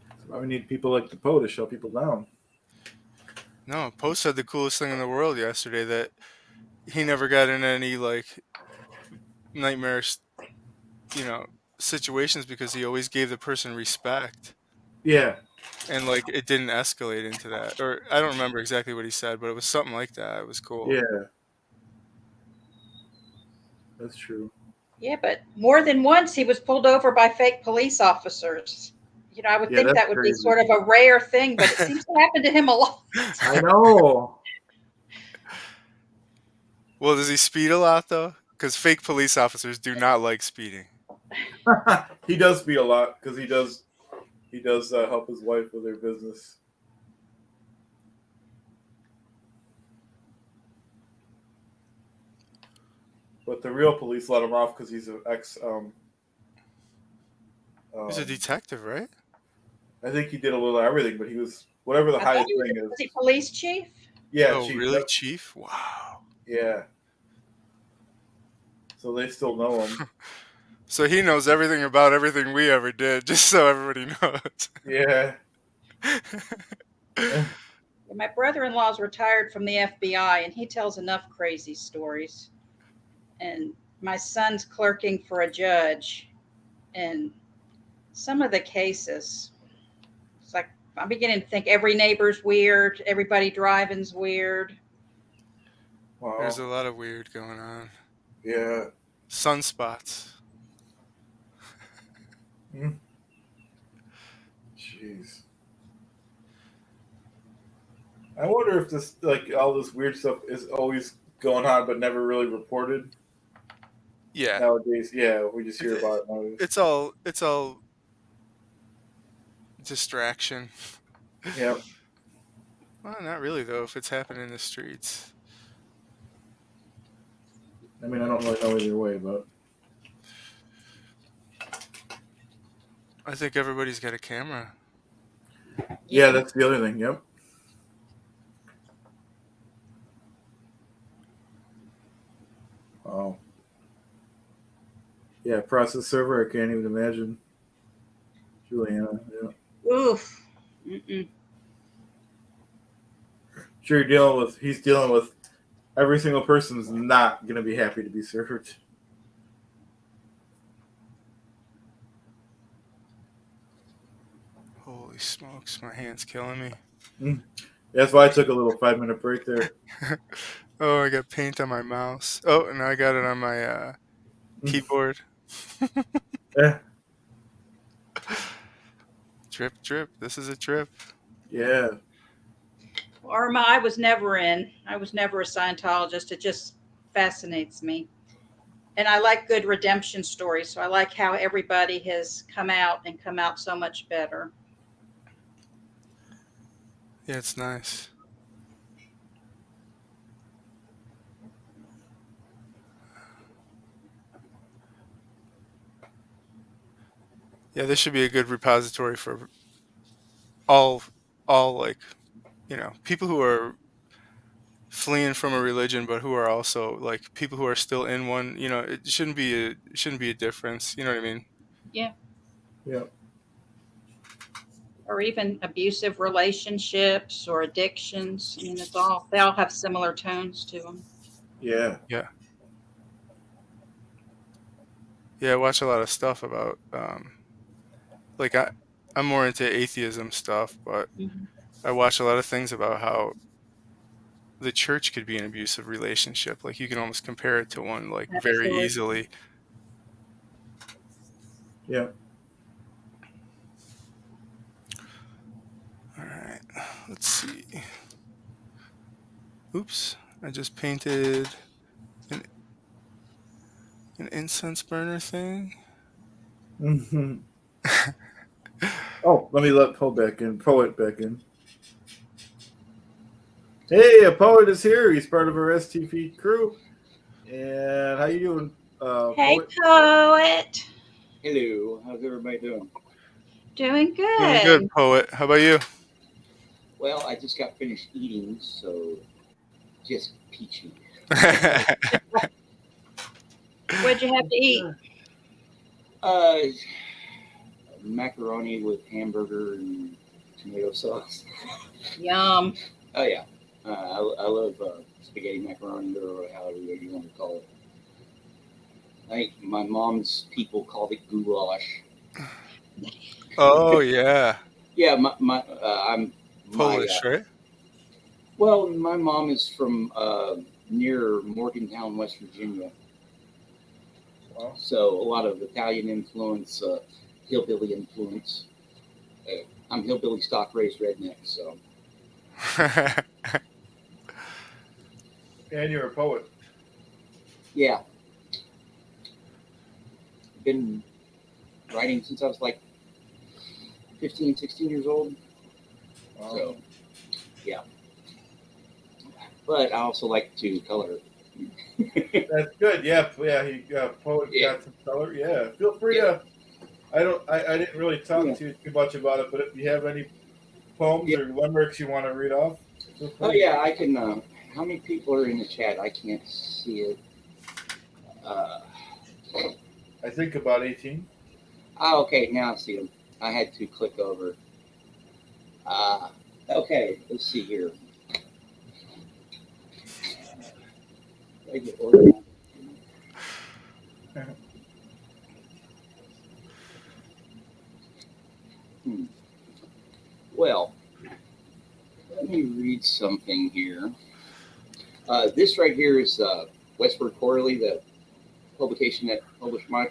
That's why we need people like the Poe to shut people down. No, Poe said the coolest thing in the world yesterday, that he never got in any like nightmarish, situations because he always gave the person respect. Yeah, And like it didn't escalate into that. Or I don't remember exactly what he said, but it was something like that. It was cool. yeah, that's true. Yeah, but more than once he was pulled over by fake police officers. I would Yeah, think that's that would be crazy. sort of a rare thing, but it seems to happen to him a lot. I know. Well, does he speed a lot though? Because fake police officers do not like speeding. He does speed a lot because he does He does help his wife with her business. But the real police let him off because he's an ex. He's a Um, detective, right? I think he did a little of everything, but he was whatever the I thought highest he was thing a is. police chief. Yeah, Oh, chief. really, Yep. Chief? Wow. Yeah. So they still know him. So he knows everything about everything we ever did, just so everybody knows. Yeah. My brother-in-law's retired from the FBI, and he tells enough crazy stories. And my son's clerking for a judge, and some of the cases, it's like I'm beginning to think every neighbor's weird, everybody driving's weird. There's a Wow. lot of weird going on. Yeah. Sunspots. Jeez. I wonder if this, like, all this weird stuff is always going on but never really reported Yeah. nowadays. Yeah, we just hear about it nowadays. It's all distraction. Yep. Well, not really though. If it's happening in the streets, I mean, I don't really know either way, but I think everybody's got a camera. yeah, that's the other thing. Yep. Wow. Yeah, process server. I can't even imagine. Juliana. Yeah. Oof. Mm-mm. Sure, he's dealing with every single person's not going to be happy to be served. Holy smokes, my hand's killing me. That's why I took a little 5-minute break there. Oh, I got paint on my mouse. Oh, and I got it on my keyboard. Yeah. Drip, drip. This is a trip. Yeah. Arma, I was never in. I was never a Scientologist. It just fascinates me. And I like good redemption stories. So I like how everybody has come out and come out so much better. Yeah, it's nice. Yeah, this should be a good repository for all like, people who are fleeing from a religion but who are also like people who are still in one. It shouldn't be a difference. You know what I mean? Yeah. Yeah. Or even abusive relationships or addictions. I mean, they all have similar tones to them. Yeah. Yeah. Yeah, I watch a lot of stuff about like I'm more into atheism stuff, but Mm-hmm. I watch a lot of things about how the church could be an abusive relationship. Like you can almost compare it to one, like, very Absolutely. easily. Yeah. All right, let's see. Oops, I just painted an incense burner thing. Mm-hmm. Oh, let me let Poet back in. Hey, a poet is here. He's part of our STP crew. And how you doing, Hey, Poet? poet. Hello, how's everybody doing? Doing Doing good, good. Poet. How about you? Well, I just got finished eating, so just peachy. What'd you have to eat? Uh, Macaroni with hamburger and tomato sauce. Yum. Oh yeah, I love spaghetti macaroni or however you want to call it. I think my mom's people called it goulash. Oh yeah, Yeah, I'm Polish, right? Well, my mom is from near Morgantown, West Virginia. Wow. So a lot of Italian influence, hillbilly influence. I'm hillbilly stock raised redneck, so And you're a poet. yeah. Been writing since I was like 15, 16 years old. Wow. So, yeah. But I also like to color. That's good. Yeah, he poet Yeah. got some color. Yeah, feel free to. I didn't really talk to you too much about it, but if you have any poems or limericks you want to read off, feel free. Oh yeah, I can. How many people are in the chat? I can't see it. I think about 18. Oh, okay, now I see them. I had to click over. Okay, let's see here. I get organized. Well, let me read something here. This right here is Westward Quarterly, the publication that published my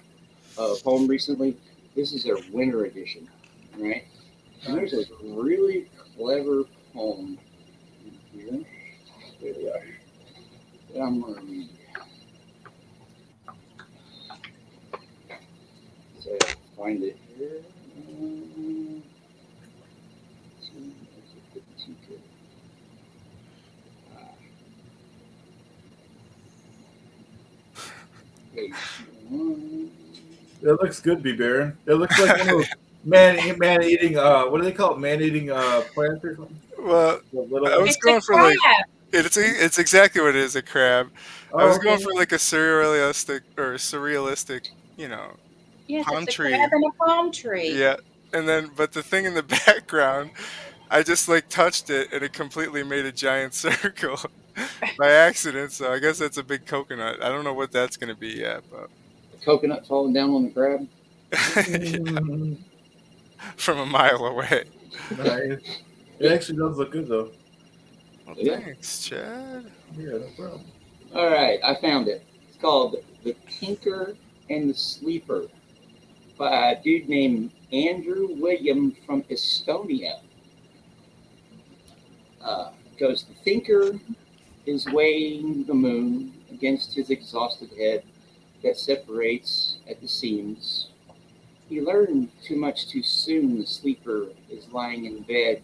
poem recently. This is their winter edition, right? And there's a really clever poem here. There we are. That I'm going to read. So I find it here. Page 1. It looks good, B. Baron. It looks like one of those man eating. What do they call it? Man eating plants or something. Well, The little I was It's going a for like crab. it's exactly what it is, a crab. I Oh, was going okay. for like a surrealistic, Yes, palm it's a tree. crab in a palm tree. Yeah, and then but the thing in the background, I just like touched it and it completely made a giant circle by accident. So I guess that's a big coconut. I don't know what that's gonna be yet, but The coconut falling down on the crab. yeah, from a mile away. Nice. It actually does look good though. Well, Yeah. thanks, Chad. Yeah, no problem. All right, I found it. It's called The Tinker and the Sleeper by a dude named Andrew William from Estonia. Goes, the thinker is weighing the moon against his exhausted head that separates at the seams. He learned too much too soon. The sleeper is lying in bed,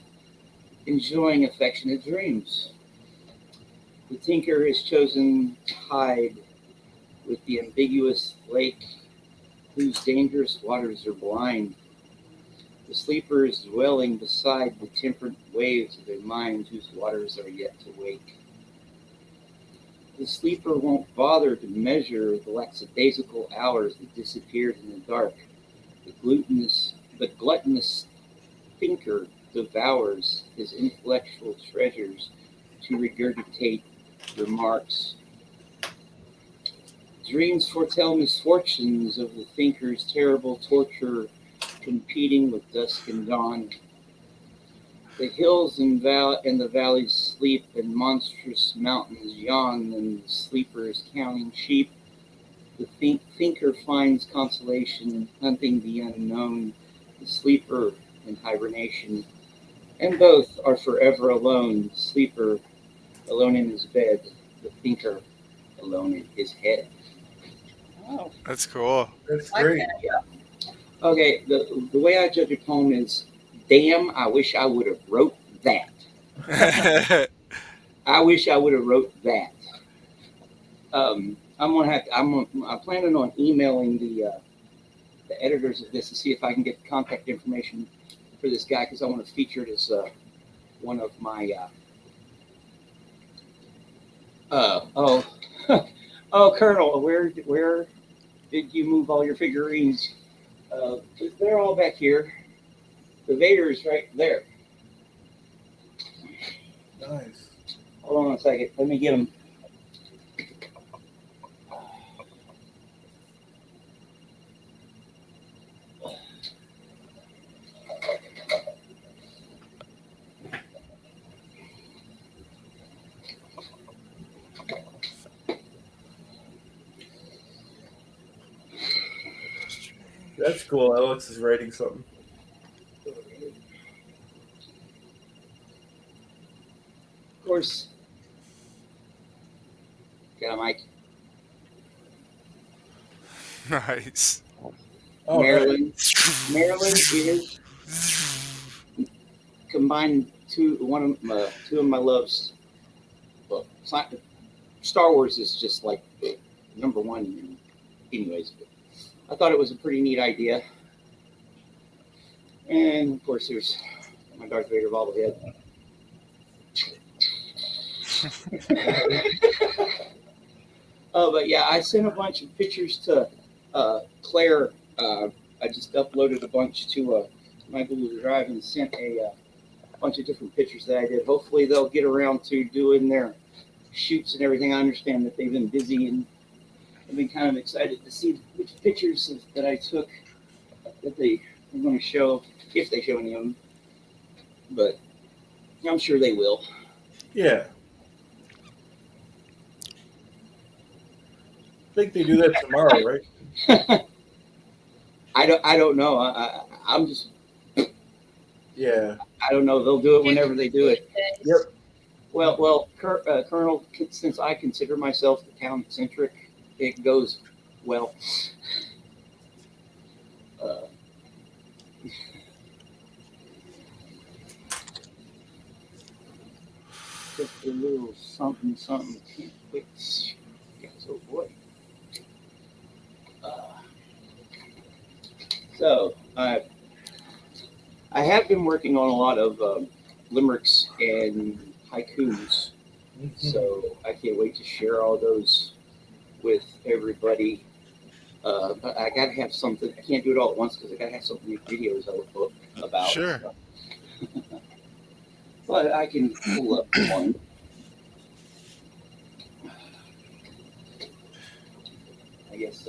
enjoying affectionate dreams. The tinker has chosen tide with the ambiguous lake whose dangerous waters are blind. The sleeper is dwelling beside the temperate waves of a mind whose waters are yet to wake. The sleeper won't bother to measure the lackadaisical hours that disappeared in the dark. The gluttonous thinker devours his intellectual treasures to regurgitate remarks. Dreams foretell misfortunes of the thinker's terrible torture, competing with dusk and dawn. The hills and the valleys sleep, and monstrous mountains yawn, and the sleeper is counting sheep. The thinker finds consolation hunting the unknown, the sleeper in hibernation, and both are forever alone. The sleeper alone in his bed, the thinker alone in his head. Oh, That's cool. That's like great. that. Okay, the way I judge a poem is, damn, I wish I would have wrote that. I wish I would have wrote that. I'm planning on emailing the editors of this to see if I can get the contact information for this guy, because I want to feature it as one of my Colonel, where did you move all your figurines? They're all back here. The Vader's right there. Nice. Hold on a second. Let me get them. That's cool. Alex is writing something. Of course. Got a mic. Nice. Oh, Maryland. Maryland is combined two of my loves. Well, Star Wars is just like number one. Anyways, I thought it was a pretty neat idea. And of course, there's my Darth Vader bobblehead. But yeah, I sent a bunch of pictures to Claire. I just uploaded a bunch to my Google Drive and sent a bunch of different pictures that I did. Hopefully, they'll get around to doing their shoots and everything. I understand that they've been busy, and I've been kind of excited to see which pictures that I took that they are going to show, if they show any of them. But I'm sure they will. Yeah. I think they do that tomorrow, right? I don't know. I'm just. Yeah. I don't know. They'll do it whenever they do it. Yep. Well, Colonel, since I consider myself the town centric, it goes well. Just a little something. Can't wait. Yes, oh boy. So I have been working on a lot of limericks and haikus. So I can't wait to share all those with everybody. But I gotta have something. I can't do it all at once because I gotta have something to make videos about. Sure. So. But I can pull up one. I guess.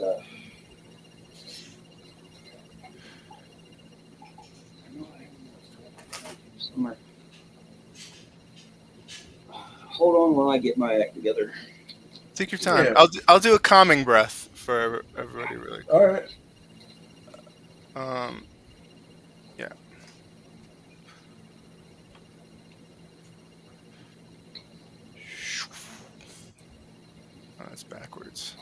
Somewhere. Hold on while I get my act together. Take your time. Yeah. I'll do a calming breath for everybody really quick. All right. Yeah. Oh, that's backwards.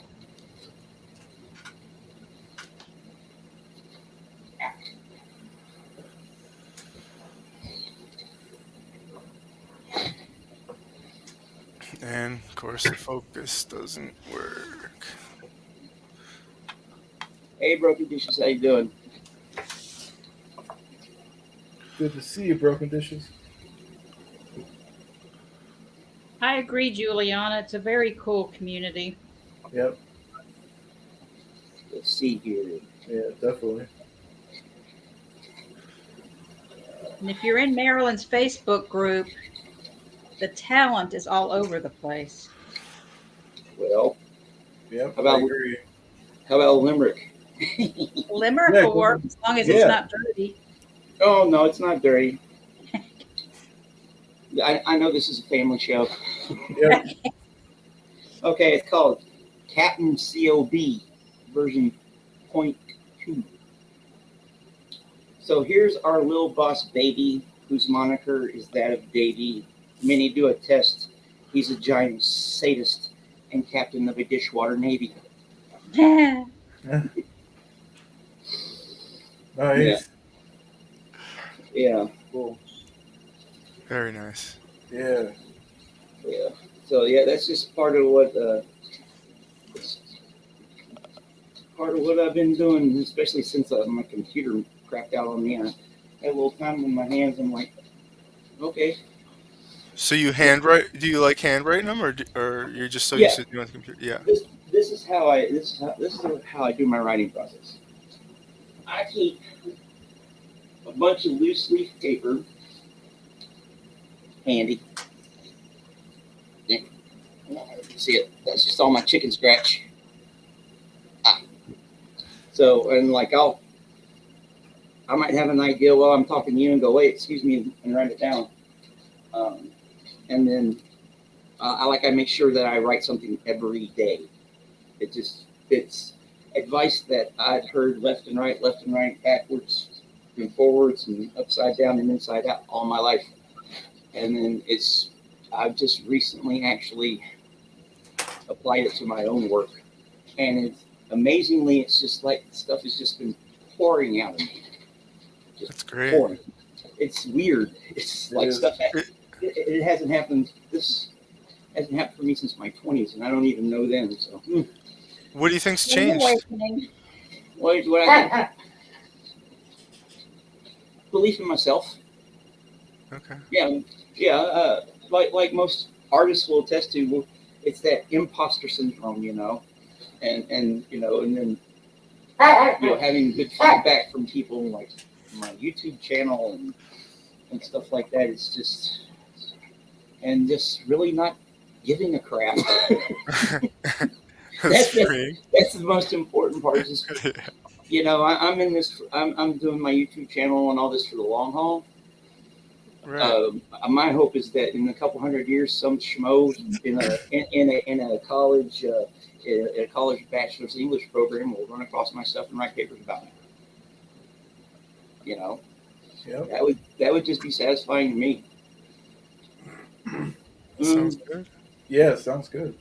And of course the focus doesn't work. Hey, Broken Dishes, how you doing? Good to see you, Broken Dishes. I agree, Juliana. It's a very cool community. Yep. Let's see here. Yeah, definitely. And if you're in Maryland's Facebook group, the talent is all over the place. Well, Yep. How about- I agree. how about Limerick? Limerick Yeah, will work as long as yeah. it's not dirty. Oh, no, it's not dirty. I know this is a family show. Yep. Okay, it's called Captain COB version 0.2. So here's our little boss baby, whose moniker is that of Davy. Many do attest he's a giant sadist and captain of a dishwater navy. Nice. Yeah, Cool. Very nice. Yeah. yeah. So yeah, that's just part of what I've been doing, especially since my computer crapped out on me. I had a little time in my hands. I'm like, okay, So you handwrite? Do you like handwriting them, or you're just so Yeah. used to doing the computer? Yeah. this is how I do my writing process. I keep a bunch of loose leaf paper handy. Yeah. See it? That's just all my chicken scratch. So, and like I might have an idea while I'm talking to you and go, wait, excuse me, and write it down. And then I make sure that I write something every day. It's advice that I've heard left and right, backwards and forwards and upside down and inside out all my life. And then I've just recently actually applied it to my own work. And it's just like stuff has just been pouring out of me. That's great. Pouring. it's weird. It's like is. stuff. It hasn't happened. This hasn't happened for me since my 20s, and I don't even know them. So, What do you think's An changed? awakening. what I belief in myself. Okay. Yeah. Like most artists will attest to, it's that imposter syndrome, and then having good feedback from people like my YouTube channel and stuff like that. It's just really not giving a crap. That's freeing. That's the most important part. Is just, I'm in this. I'm doing my YouTube channel and all this for the long haul. Right. My hope is that in a couple hundred years, some schmo in a college bachelor's English program will run across my stuff and write papers about it. Yep. That would just be satisfying to me. Sounds good. Yeah, sounds good.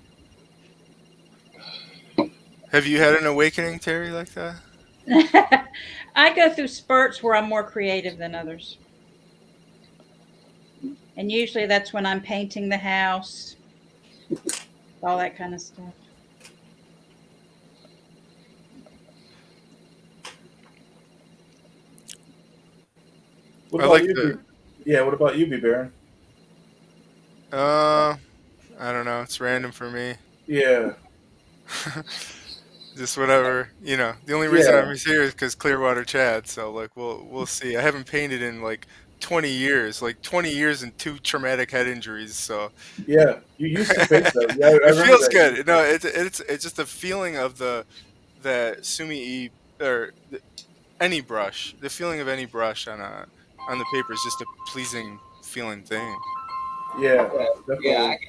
Have you had an awakening, Terry, like that? I go through spurts where I'm more creative than others. And usually that's when I'm painting the house, all that kind of stuff. What I about like you? the. What about you, B. Baron? I don't know. It's random for me. Yeah. Just whatever, The only reason Yeah. I'm here is because Clearwater Chad. So like, we'll see. I haven't painted in like 20 years, like 20 years and 2 traumatic head injuries. So Yeah. You used to paint though. Yeah, I it remember feels that. good. No, it's just the feeling of the sumi or any brush. The feeling of any brush on the paper is just a pleasing feeling thing. Yeah, Yeah, definitely.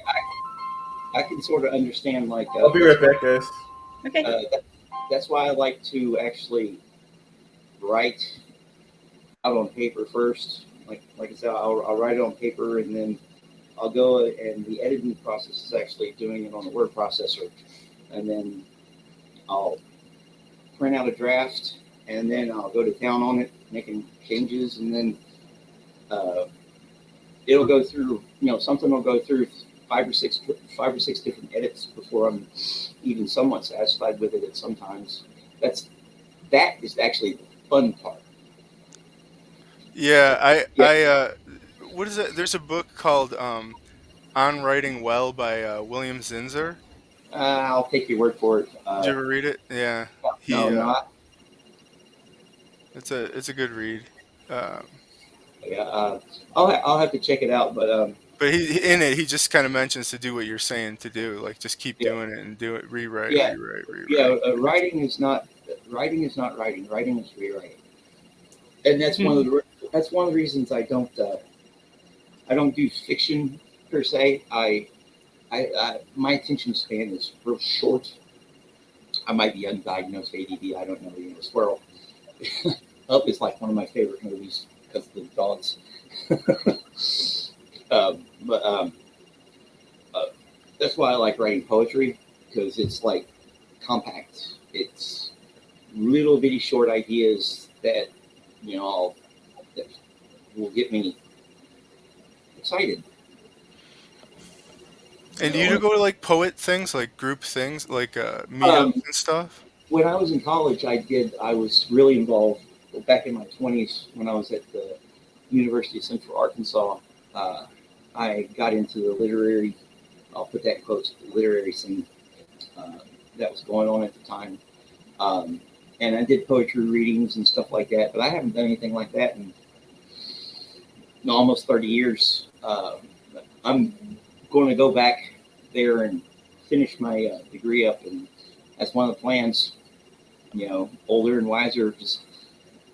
I can sort of understand. Like, I'll be right back, guys. Okay. That's why I like to actually write out on paper first. Like I said, I'll write it on paper, and then I'll go, and the editing process is actually doing it on the word processor, and then I'll print out a draft, and then I'll go to town on it, making changes, and then it'll go through. Something will go through five or six different edits before I'm even somewhat satisfied with it. At sometimes that is actually the fun part. Yeah, what is it? There's a book called On Writing Well by William Zinsser. I'll take your word for it. Did you ever read it? Yeah, No. it's a good read. I'll have to check it out, but in it he just kind of mentions to do what you're saying to do, like just keep Yeah. doing it and do it, rewrite. Yeah. Writing is not writing. Writing is rewriting, and that's one of the reasons I don't do fiction per se. I my attention span is real short. I might be undiagnosed ADD. I don't know. Squirrel. Up is like one of my favorite movies because of the dogs. That's why I like writing poetry, because it's like compact. It's little bitty short ideas that that will get me excited. And do you go to like poet things, like group things, like meetups and stuff? When I was in college, I was really involved back in my 20s when I was at the University of Central Arkansas. I got into the literary, I'll put that in quotes, literary scene that was going on at the time. And I did poetry readings and stuff like that, but I haven't done anything like that in almost 30 years. I'm going to go back there and finish my degree up, and that's one of the plans. Older and wiser, just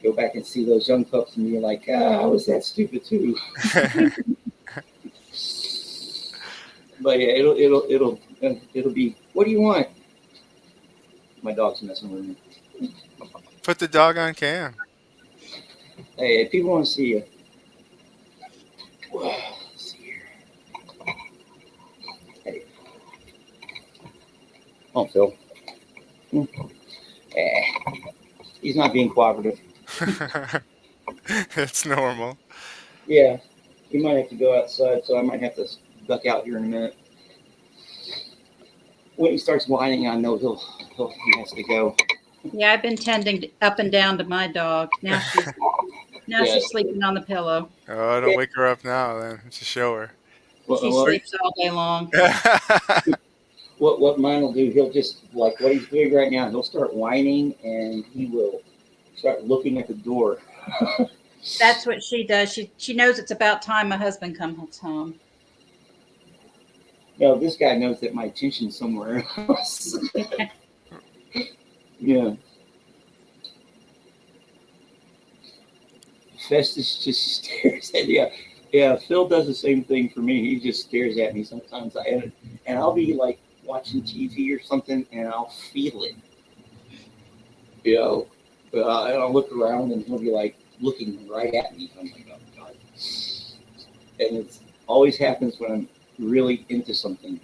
go back and see those young pups and be like, I was that stupid too. But yeah, it'll be. What do you want? My dog's messing with me. Put the dog on cam. Hey, if people want to see you. Let's see here. Hey. Oh, Phil. He's not being cooperative. It's normal. Yeah, he might have to go outside, so I might have to duck out here in a minute. When he starts whining, I know he has to go. Yeah, I've been tending up and down to my dog. Now she's she's sleeping on the pillow. Oh, don't wake her up now then. To show her. She sleeps all day long. What mine will do, he'll just, like what he's doing right now, he'll start whining and he will start looking at the door. That's what she does. She knows it's about time my husband comes home. No, this guy knows that my attention's somewhere else. Yeah. Festus just stares at you. Yeah, Phil does the same thing for me. He just stares at me sometimes. And I'll be like watching TV or something, and I'll feel it. You know, and I'll look around, and he'll be like looking right at me. I'm like, oh God. And it always happens when I'm really into something.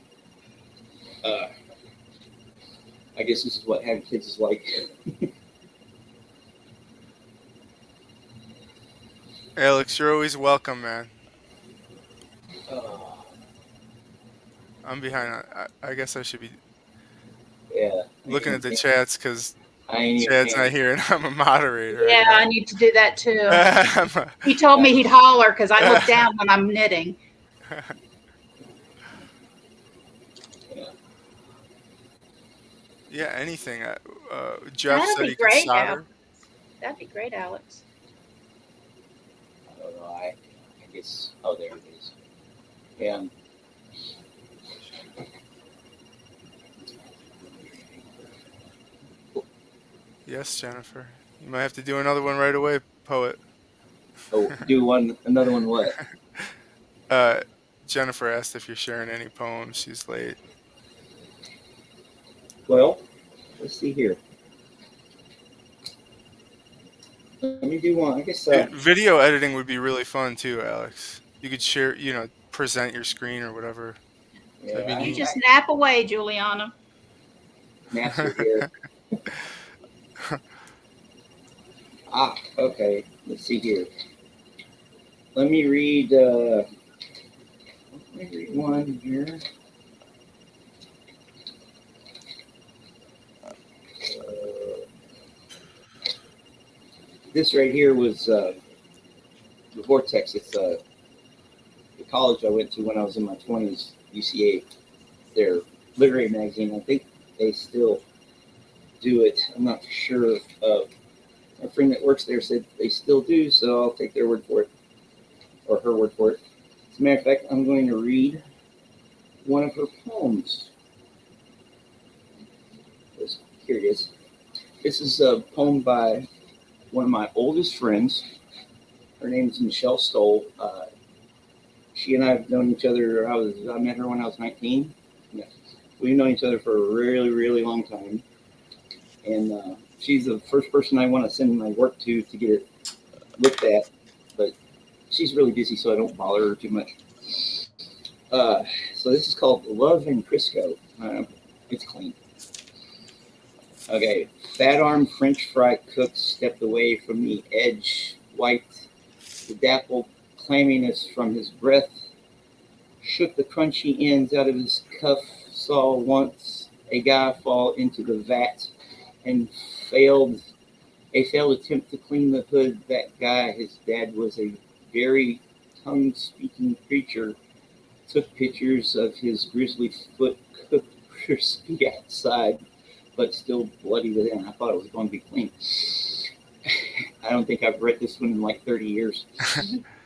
I guess this is what having kids is like. Alex, you're always welcome, man. I'm behind. I guess I should be looking at the chats because Chad's not here and I'm a moderator. Yeah, right I need to do that too. He told me he'd holler because I look down when I'm knitting. Yeah, anything. Jeff That'd said be he could great, solder. Alex. That'd be great, Alex. I don't know. I guess. Oh, there it is. Yeah. Yes, Jennifer. You might have to do another one right away, poet. Oh, another one. What? Jennifer asked if you're sharing any poems. She's late. Well, let's see here. Let me do one. I guess. Video editing would be really fun too, Alex. You could share, present your screen or whatever. Yeah, You just nap away, Juliana. Naps are here. Okay. Let's see here. Let me read one here. This right here was the Vortex. It's the college I went to when I was in my 20s, UCA. Their literary magazine. I think they still do it. I'm not sure. My friend that works there said they still do, so I'll take their word for it, or her word for it. As a matter of fact, I'm going to read one of her poems. Here it is. This is a poem by one of my oldest friends. Her name is Michelle Stoll. She and I have known each other. I met her when I was 19. Yeah. We've known each other for a really, really long time. And she's the first person I want to send my work to get it looked at. But she's really busy, so I don't bother her too much. So this is called Love in Crisco. It's clean. Okay. Fat arm French fry cook stepped away from the edge, wiped the dappled clamminess from his breath, shook the crunchy ends out of his cuff, saw once a guy fall into the vat and failed attempt to clean the hood. That guy, his dad, was a very tongue-speaking creature, took pictures of his grizzly foot cooked crispy outside, but still bloody within. I thought it was going to be clean. I don't think I've read this one in like 30 years.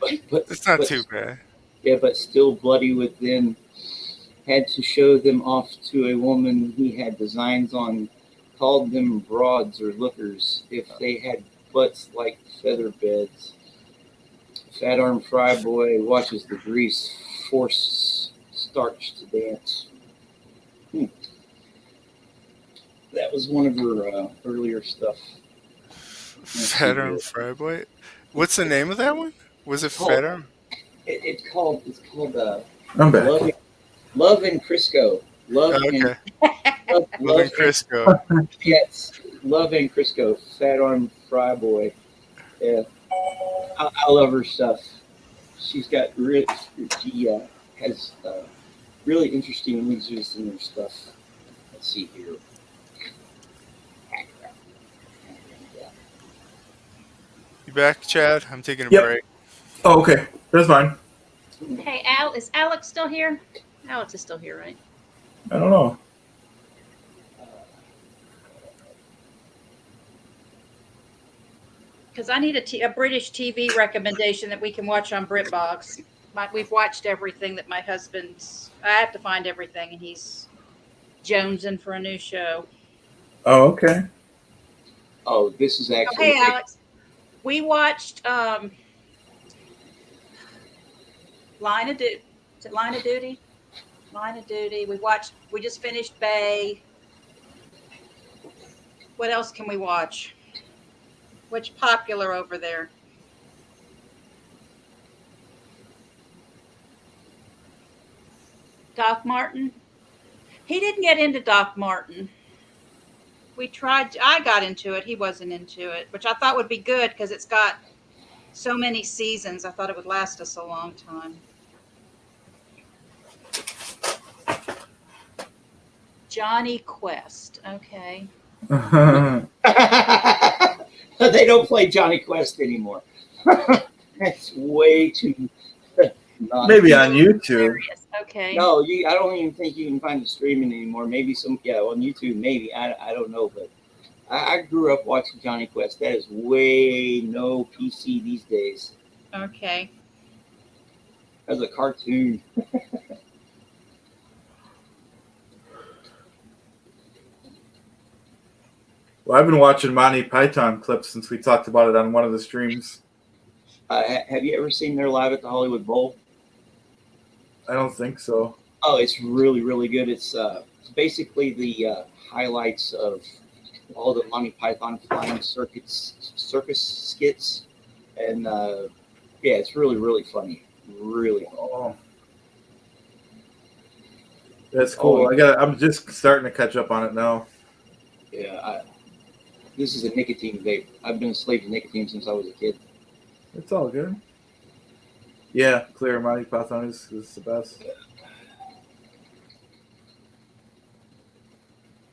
but it's not too bad. Yeah, but still bloody within. Had to show them off to a woman he had designs on, called them broads or lookers if they had butts like feather beds. Fat arm fry boy watches the grease force starch to dance. That was one of her earlier stuff. Fat arm fry boy. What's the name of that one? Was it Fat Arm? It's called I'm back. Love in Crisco. Love in Crisco. Yes, Love in Crisco. Fat arm fry boy. Yeah, I love her stuff. she's got she has really interesting images in her stuff. Let's see here. You back, Chad? I'm taking a Yep. break. Oh, okay. That's fine. Hey, is Alex still here? Alex is still here, right? I don't know. Because I need a British TV recommendation that we can watch on BritBox. We've watched everything that my husband's. I have to find everything, and he's jonesing for a new show. Oh, okay. Oh, this is Oh, actually. hey, Alex. We watched Line of Duty. Is it Line of Duty? Line of Duty. We just finished Bay. What else can we watch? What's popular over there? Doc Martin. He didn't get into Doc Martin. We tried. I got into it. He wasn't into it, which I thought would be good because it's got so many seasons. I thought it would last us a long time. Johnny Quest. Okay. They don't play Johnny Quest anymore. That's way too. Maybe on YouTube. Hilarious. Okay. No, I don't even think you can find it streaming anymore. Maybe on YouTube, maybe. I don't know, but I grew up watching Johnny Quest. That is way no PC these days. Okay. As a cartoon. Well, I've been watching Monty Python clips since we talked about it on one of the streams. Have you ever seen their live at the Hollywood Bowl? I don't think so. Oh, it's really, really good. It's basically the highlights of all the Monty Python flying circus skits, and yeah, it's really, really funny. Really. Oh, that's cool. Oh, I'm just starting to catch up on it now. Yeah, this is a nicotine vape. I've been a slave to nicotine since I was a kid. It's all good. Yeah, clear Monty Python is the best.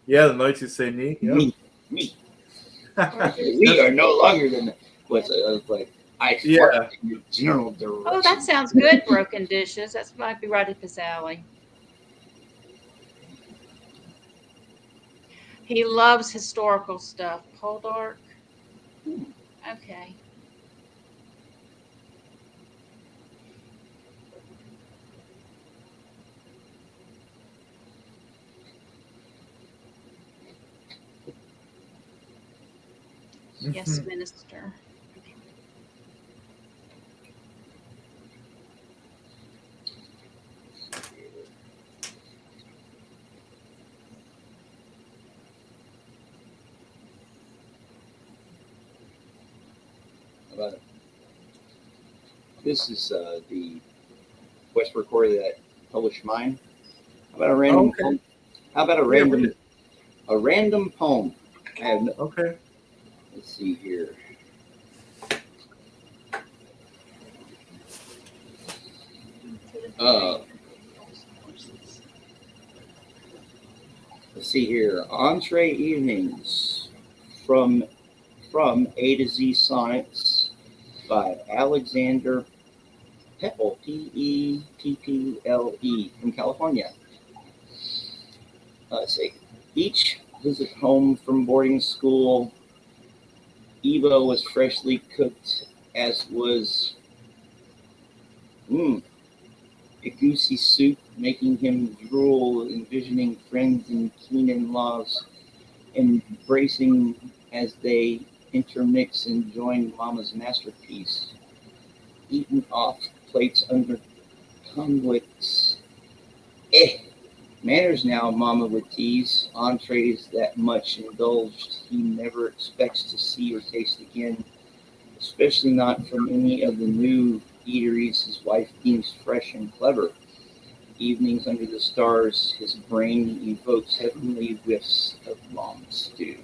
Yeah, the nights you say me. Yep. Me. We are no longer than what's like. I fart in the general direction. Oh, that sounds good. Broken Dishes. That might be right up his alley. He loves historical stuff. Poldark. Okay. Yes, Minister. This is the West Recorder that published mine. How about a random poem? How about a random poem? I have Okay. Let's see here. Let's see here. Entree evenings from A to Z Sonnets by Alexander Pepple, Petple from California. Let's see. Each visit home from boarding school, Evo was freshly cooked, as was a goosey soup, making him drool, envisioning friends and keen in-laws, embracing as they intermix, enjoying Mama's masterpiece, eaten off plates under tonguelets. Manners now, Mama would tease, entrees that much indulged he never expects to see or taste again, especially not from any of the new eateries his wife deems fresh and clever. Evenings under the stars, his brain evokes heavenly whiffs of long stew.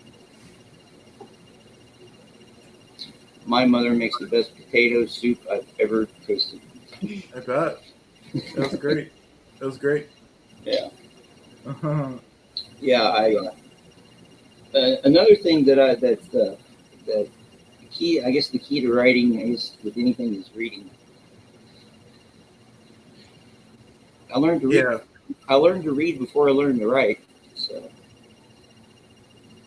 My mother makes the best potato soup I've ever tasted. I bet. That was great. That was great. Yeah. Uh-huh. Yeah. Another thing that the key, I guess the key to writing is with anything is reading. I learned to read. Yeah, I learned to read before I learned to write. So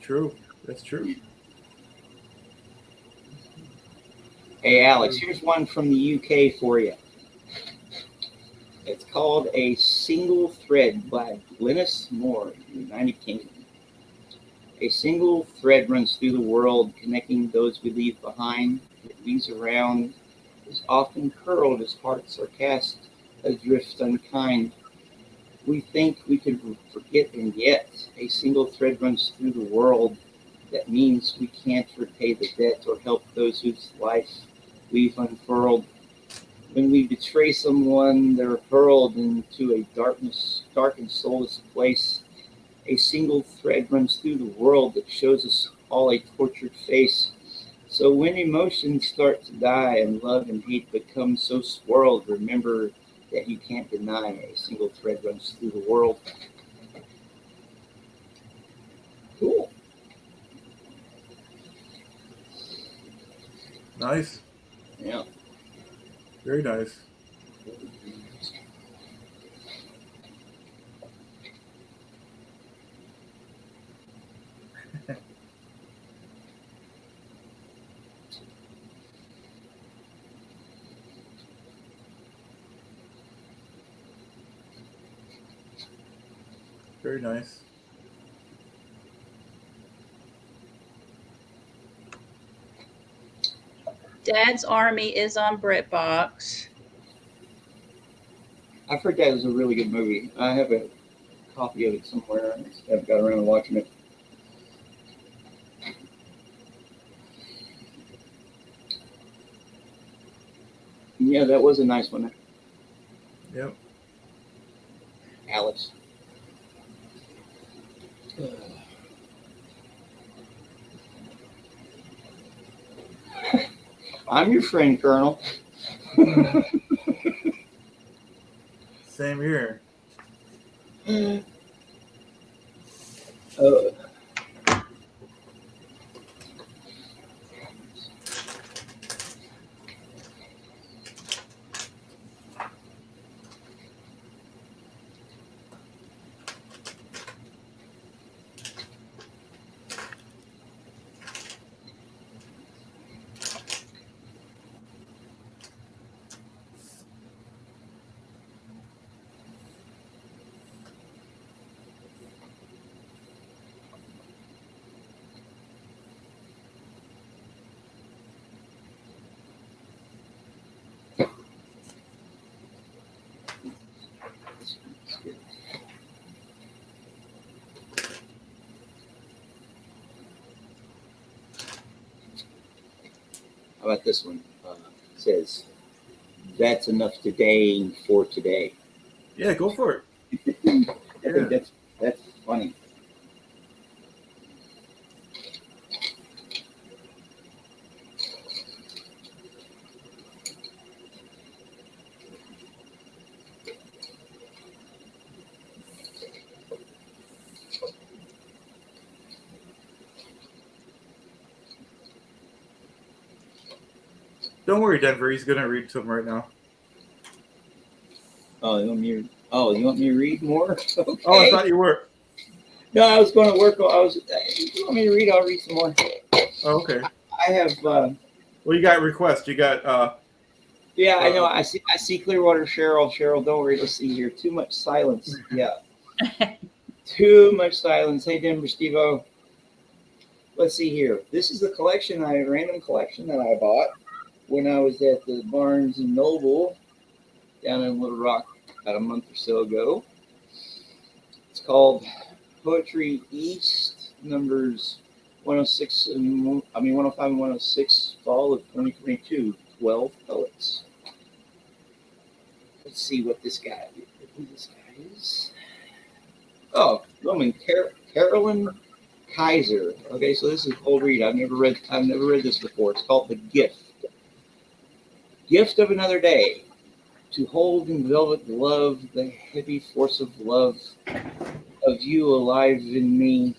true. That's true. hey, Alex, here's one from the UK for you. It's called A Single Thread by Glynis Moore, United Kingdom. A single thread runs through the world, connecting those we leave behind. It weaves around, is often curled as hearts are cast adrift unkind. We think we could forget, and yet a single thread runs through the world. That means we can't repay the debt or help those whose life we've unfurled. When we betray someone, they're hurled into a dark and soulless place. A single thread runs through the world that shows us all a tortured face. So when emotions start to die and love and hate become so swirled, remember that you can't deny a single thread runs through the world. Cool. Nice. Yeah. Very nice. Very nice. Dad's Army is on BritBox. I've heard that was a really good movie. I have a copy of it somewhere. I just haven't got around to watching it. Yeah, that was a nice one. Yep. Alex. I'm your friend, Colonel. Same here. Oh. How about this one? It says, "That's enough today for today." Yeah, go for it. I think that's funny. Don't worry, Denver. He's gonna read to him right now. Oh, you want me to read more? Okay. Oh, I thought you were. No, I was going to work. You want me to read? I'll read some more. Oh, okay. I have. Well, you got requests. You got. Yeah, I know. I see Clearwater Cheryl. Cheryl, don't worry. Let's see here. Too much silence. Yeah. Too much silence. Hey, Denver, Steve-O. Let's see here. This is a random collection that I bought when I was at the Barnes & Noble down in Little Rock about a month or so ago. It's called Poetry East, numbers 105 and 106, fall of 2022, 12 poets. Let's see who this guy is. Oh, woman, Carolyn Kaiser. Okay, so this is a cold read. I've never read this before. It's called The Gift. Gift of another day. to hold in velvet glove the heavy force of love of you alive in me.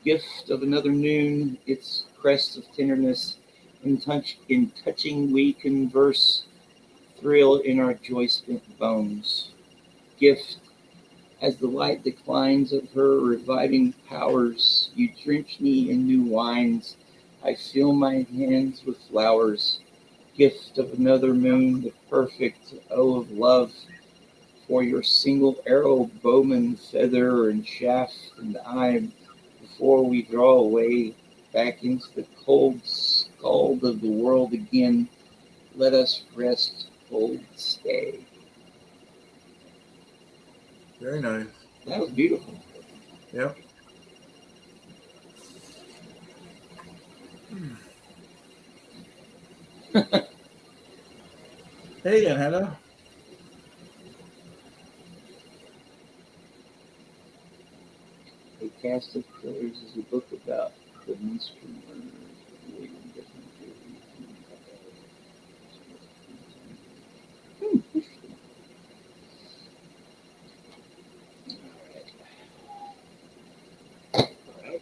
Gift of another noon, its crest of tenderness, in touching we converse, thrill in our joy-spent bones. Gift, as the light declines of her reviving powers, you drench me in new wines, I fill my hands with flowers. Gift of another moon, the perfect O of love, for your single arrow, bowman, feather, and shaft and eye, before we draw away back into the cold scald of the world again, let us rest, hold, stay. Very nice. That was beautiful. Yep. Hey, Aunt Hannah. A Cast of Killers is a book about the mystery murders of William Different. Interesting. All right.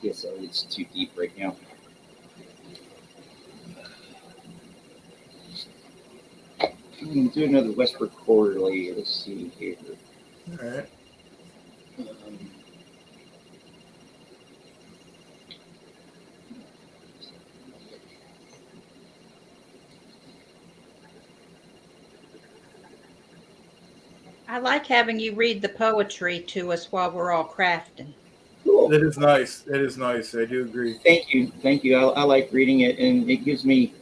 Yes, it's too deep right now. Do another Westward Quarterly. Let's see here. All right. I like having you read the poetry to us while we're all crafting. Cool. It is nice. It is nice. I do agree. Thank you. Thank you. I like reading it, and it gives me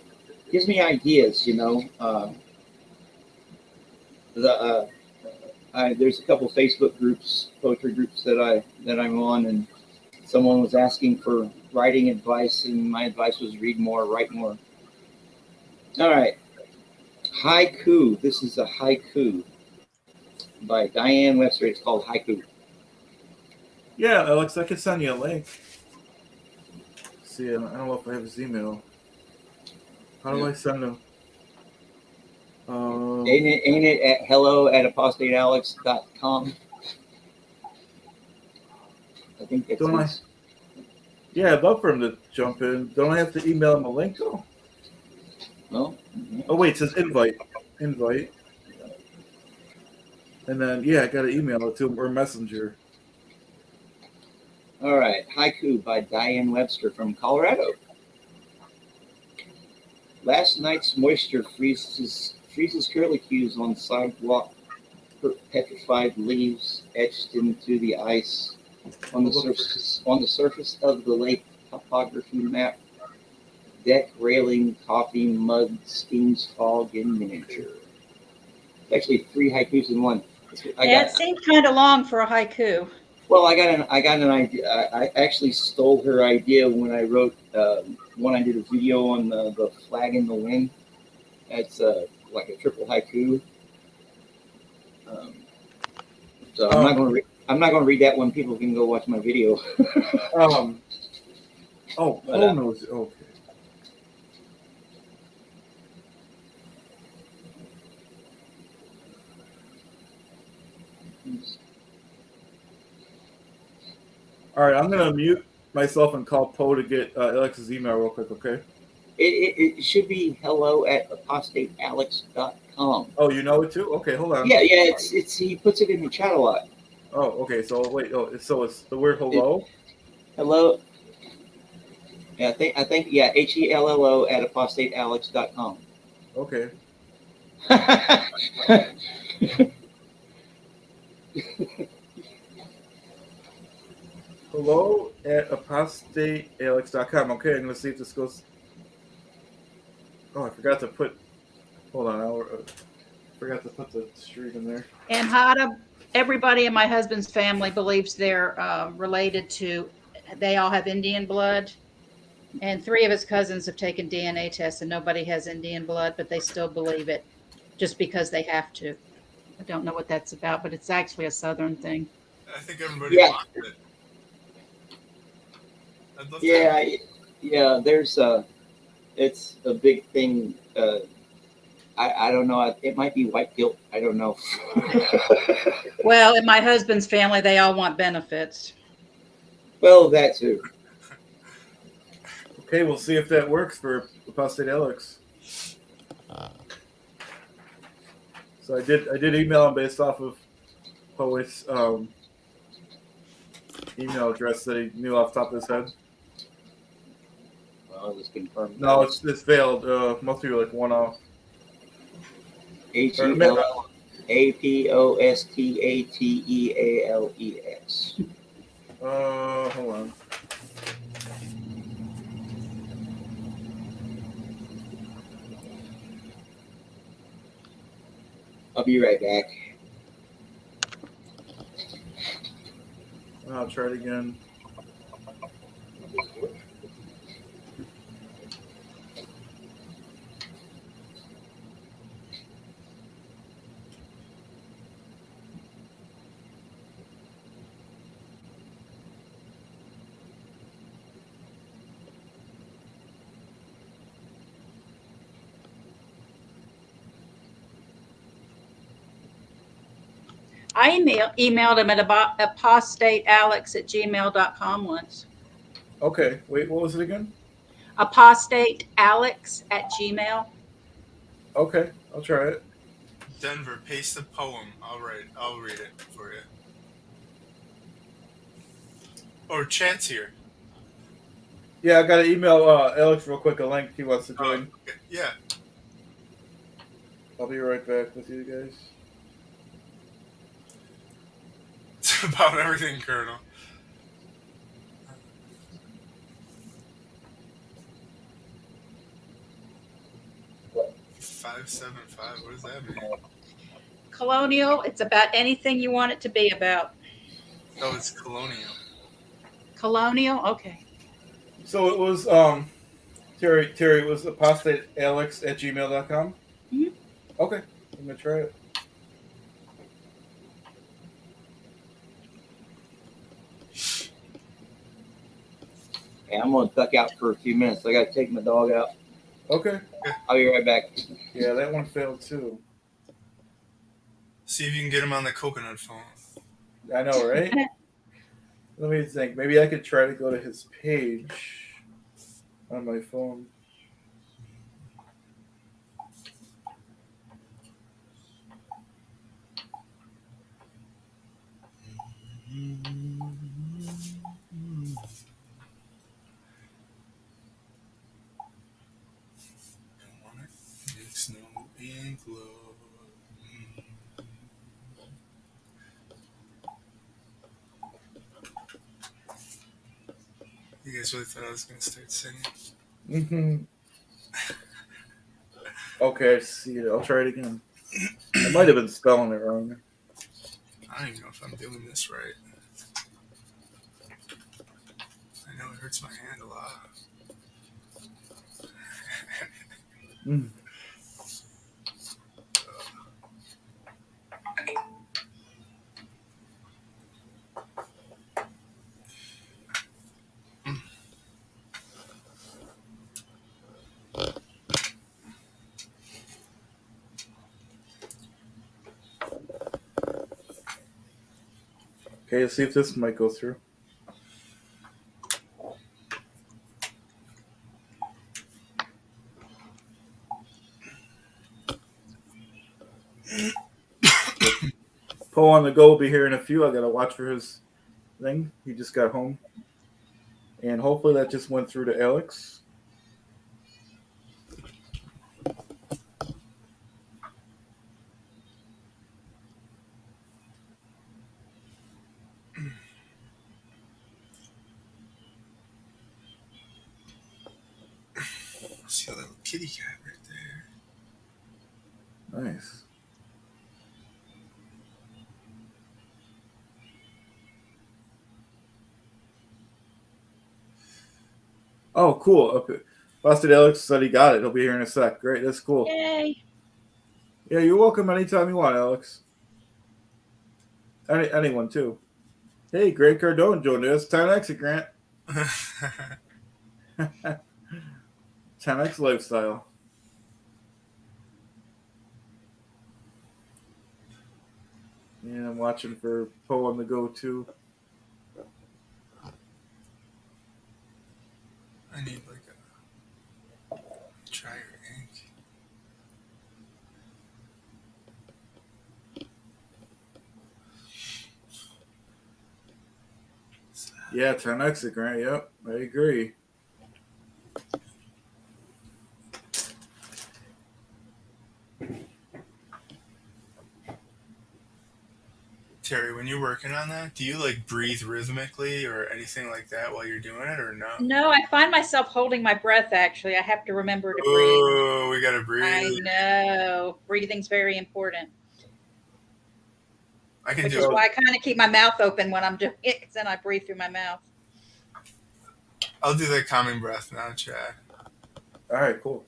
ideas. You know, there's a couple Facebook groups, poetry groups that I'm on, and someone was asking for writing advice, and my advice was read more, write more. All right, haiku. This is a haiku by Diane Webster. It's called Haiku. Yeah, Alex, I can send you a link. See, I don't know if I have his email. How do I send him? Ain't it at hello@apostatealex.com? I think that's Don't his. Yeah, I'd love for him to jump in. Don't I have to email him a link though? No? Oh wait, it says invite. Invite. And then I gotta email it to him or messenger. All right, haiku by Diane Webster from Colorado. Last night's moisture freezes curlicues on sidewalk, petrified leaves etched into the ice on the surface of the lake topography map. Deck railing, coffee, mud, steams, fog in miniature. Actually, 3 haikus in one. It seemed kind of long for a haiku. Well, I got an idea. I actually stole her idea when I wrote when I did a video on the flag in the wind. It's like a triple haiku. So I'm not going to read that one. People can go watch my video. Paul knows. Okay. All right, I'm gonna mute myself and call Poe to get Alex's email real quick. Okay. It should be hello@apostatealex.com. Oh, you know it too? Okay, hold on. Yeah. It's he puts it in the chat a lot. Oh, okay. So wait. Oh, so it's the word hello. Hello. Yeah, I think HELLO@apostatealex.com. Okay. hello@apostatealex.com. Okay, I'm gonna see if this goes. Oh, I forgot to put. Hold on, I forgot to put the street in there. And everybody in my husband's family believes they're related to. They all have Indian blood, and 3 of his cousins have taken DNA tests, and nobody has Indian blood, but they still believe it, just because they have to. I don't know what that's about, but it's actually a Southern thing. I think everybody Yeah. wants it. I'd love to. Yeah. It's a big thing. I don't know. It might be white guilt. I don't know. Well, in my husband's family, they all want benefits. Well, that too. Okay, we'll see if that works for apostate Alex. So I did email him based off of Poet's email address that he knew off the top of his head. Well, it was confirmed. No, it's failed. Must be like one off. HELAPOSTATEALEX. Hold on. I'll be right back. I'll try it again. I emailed him at apostatealex@gmail.com once. Okay, wait, what was it again? Apostatealex@gmail. Okay, I'll try it. Denver, paste the poem. I'll read it for you. Or Chad's here. Yeah, I got to email Alex real quick a link he wants to join. Okay. Yeah. I'll be right back with you guys. It's about everything, Colonel. What? 575. What does that mean? Colonial, it's about anything you want it to be about. Oh, it's colonial. Colonial? Okay. So it was Terry, it was apostatealex@gmail.com? Mhm. Okay, I'm going to try it. Hey, I'm going to duck out for a few minutes. I got to take my dog out. Okay. I'll be right back. Yeah, that one failed too. See if you can get him on the coconut phone. I know, right? Let me think. Maybe I could try to go to his page on my phone. Snow and glow. You guys really thought I was gonna start singing? Mm-hmm. Okay, I see it. I'll try it again. I might have been spelling it wrong. I don't even know if I'm doing this right. I know it hurts my hand a lot. Mm. Okay, let's see if this might go through. Poe on the go will be here in a few. I gotta watch for his thing. He just got home. And hopefully that just went through to Alex. See a little kitty cat right there. Nice. Oh, cool. Okay. Busted Alex said he got it. He'll be here in a sec. Great. That's cool. Yay. Yeah, you're welcome anytime you want, Alex. Anyone, too. Hey, Greg Cardone joined us. 10X Grant. 10X lifestyle. And I'm watching for Poe on the go too. I need like a dryer ink. Yeah, 10X Grant. Yep, I agree. Terry, when you're working on that, do you like breathe rhythmically or anything like that while you're doing it, or no? No, I find myself holding my breath. Actually, I have to remember to breathe. Oh, we gotta breathe. I know breathing's very important. I can Which do is it. why I kind of keep my mouth open when I'm doing it, because then I breathe through my mouth. I'll do that calming breath now, Chad. All right, cool.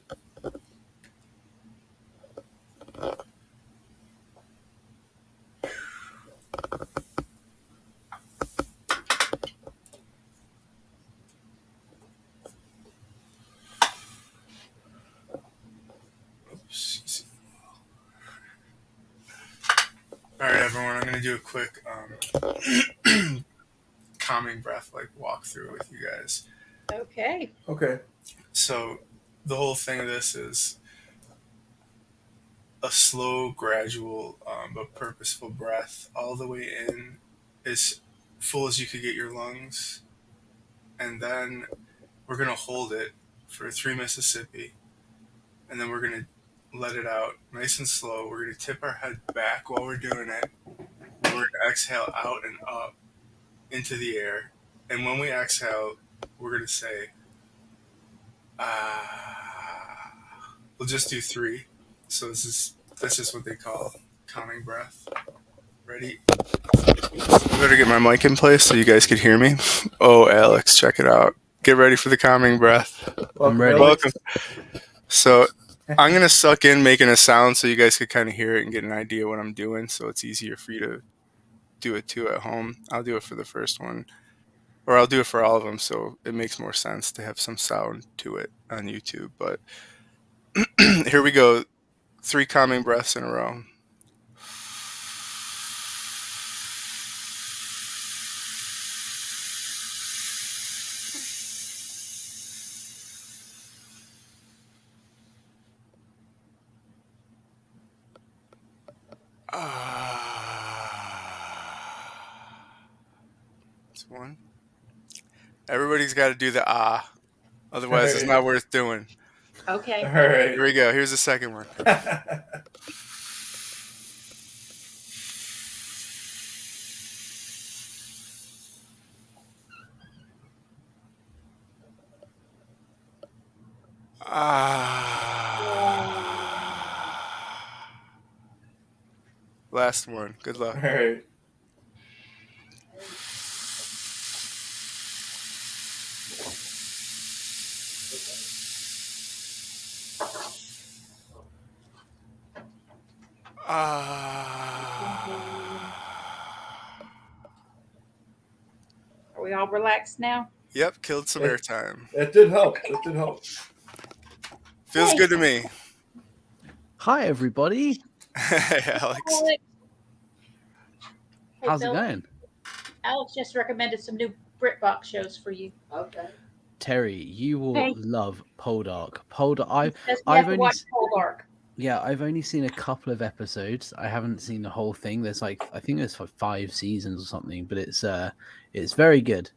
Oops. All right, everyone. I'm gonna do a quick calming breath, like walkthrough with you guys. Okay. Okay. So, the whole thing of this is a slow, gradual, but purposeful breath all the way in, as full as you could get your lungs, and then we're gonna hold it for 3 Mississippi, and then we're gonna let it out nice and slow. We're gonna tip our head back while we're doing it. We're gonna exhale out and up into the air, and when we exhale, we're gonna say, ah. We'll just do 3. So that's just what they call calming breath. Ready? I better get my mic in place so you guys could hear me. Oh, Alex, check it out. Get ready for the calming breath. Welcome, ready. Alex. Welcome. So I'm going to suck in making a sound so you guys could kind of hear it and get an idea what I'm doing, so it's easier for you to do it too at home. I'll do it for the first one, or I'll do it for all of them, so it makes more sense to have some sound to it on YouTube. But here we go. 3 calming breaths in a row. That's 1. Everybody's got to do the otherwise it's not worth doing. Okay. All right. Here we go. Here's the second one. Last one. Good luck. All right. Are we all relaxed now? Yep, killed some airtime. That did help. That did help. Feels Hey. good to me. Hi, everybody. Hey, Alex. Hey, How's Phil. it going? Alex just recommended some new BritBox shows for you. Okay. Terry, you will Hey. love Poldark. Poldark. He says we I've have to only watch Poldark. I've only seen a couple of episodes. I haven't seen the whole thing. There's I think there's 5 seasons or something, but it's very good.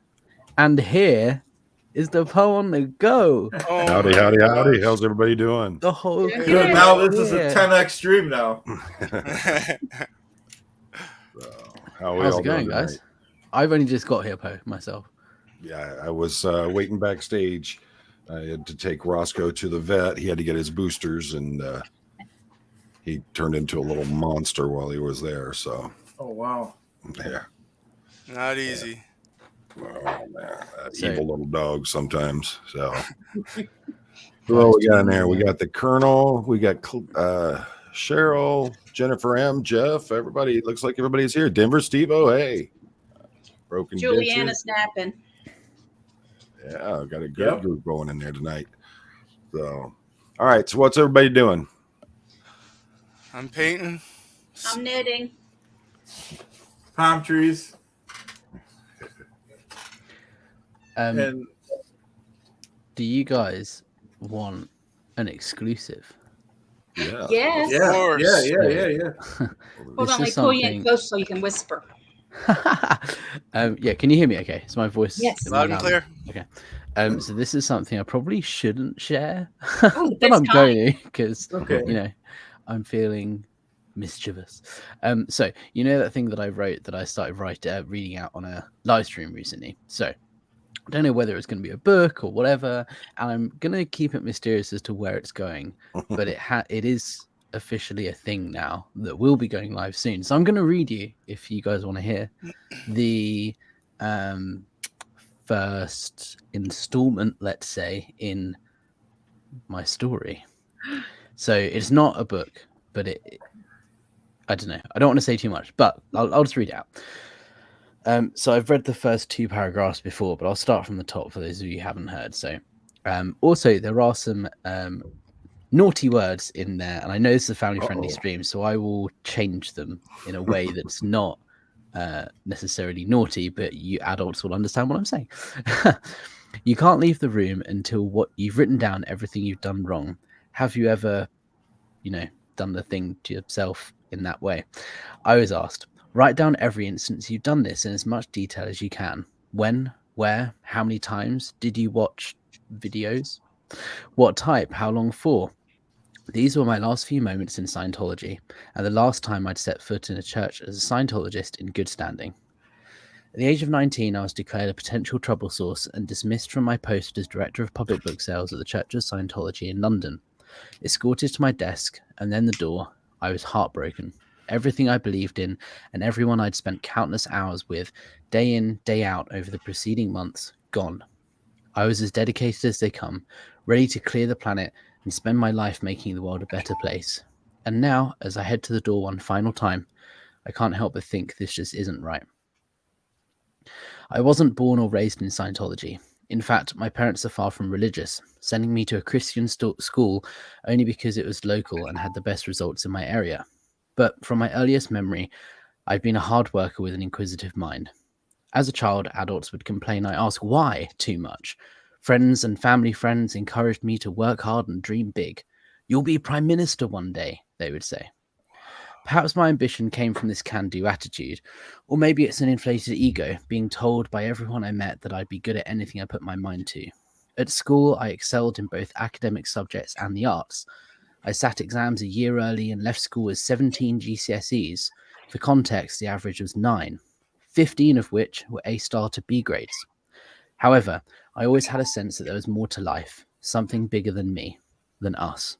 And here is the Poe on the go. Oh Howdy, my howdy, howdy. gosh. How's everybody doing? The whole Good. Good. thing Now is this is a here. 10X stream now. How are we How's all it going, doing guys? tonight? I've only just got here, Poe, myself. Yeah, I was waiting backstage. I had to take Roscoe to the vet. He had to get his boosters, and he turned into a little monster while he was there. So, Oh wow. yeah. Not easy. Oh, man. That So- evil little dog sometimes. So, who all we got in there? We got the Colonel. We got Cheryl, Jennifer M, Jeff. Everybody. Looks like everybody's here. Denver, Steve. Oh, hey. broken Juliana's dishes. napping. Yeah, got a good Yep. group going in there tonight. So, all right. So, what's everybody doing? I'm painting. I'm knitting. Palm trees. And Do you guys want an exclusive? Yeah. Yes. yeah, course. yeah. Hold This on, let me is pull you in something- close so you can whisper. Yeah, can you hear me? Okay, is my voice Yes. am I Loud and clear. Okay. So this is something I probably shouldn't share, Oh, the but I'm best going to because Okay. you know I'm feeling mischievous. So you know that thing that I wrote that I started reading out on a live stream recently. So I don't know whether it's going to be a book or whatever, and I'm going to keep it mysterious as to where it's going. But it is officially a thing now that will be going live soon. So I'm going to read you, if you guys want to hear, the first installment, let's say, in my story. So it's not a book, but I don't know. I don't want to say too much, but I'll just read it out. So I've read the first 2 paragraphs before, but I'll start from the top for those of you who haven't heard. So also there are some naughty words in there, and I know this is a family-friendly stream, so I will change them in a way that's not necessarily naughty, but you adults will understand what I'm saying. You can't leave the room until what you've written down everything you've done wrong. Have you ever, done the thing to yourself in that way? I was asked, write down every instance you've done this in as much detail as you can. When, where, how many times did you watch videos? What type? How long for? These were my last few moments in Scientology, and the last time I'd set foot in a church as a Scientologist in good standing. At the age of 19, I was declared a potential trouble source and dismissed from my post as Director of Public Book Sales at the Church of Scientology in London. Escorted to my desk and then the door, I was heartbroken. Everything I believed in and everyone I'd spent countless hours with, day in, day out over the preceding months, gone. I was as dedicated as they come, ready to clear the planet and spend my life making the world a better place. And now, as I head to the door one final time, I can't help but think this just isn't right. I wasn't born or raised in Scientology. In fact, my parents are far from religious, sending me to a Christian school only because it was local and had the best results in my area. But from my earliest memory, I'd been a hard worker with an inquisitive mind. As a child, adults would complain I ask why too much. Friends and family friends encouraged me to work hard and dream big. You'll be Prime Minister one day, they would say. Perhaps my ambition came from this can-do attitude, or maybe it's an inflated ego, being told by everyone I met that I'd be good at anything I put my mind to. At school, I excelled in both academic subjects and the arts. I sat exams a year early and left school with 17 GCSEs. For context, the average was 9, 15 of which were A-star to B grades. However, I always had a sense that there was more to life, something bigger than me, than us.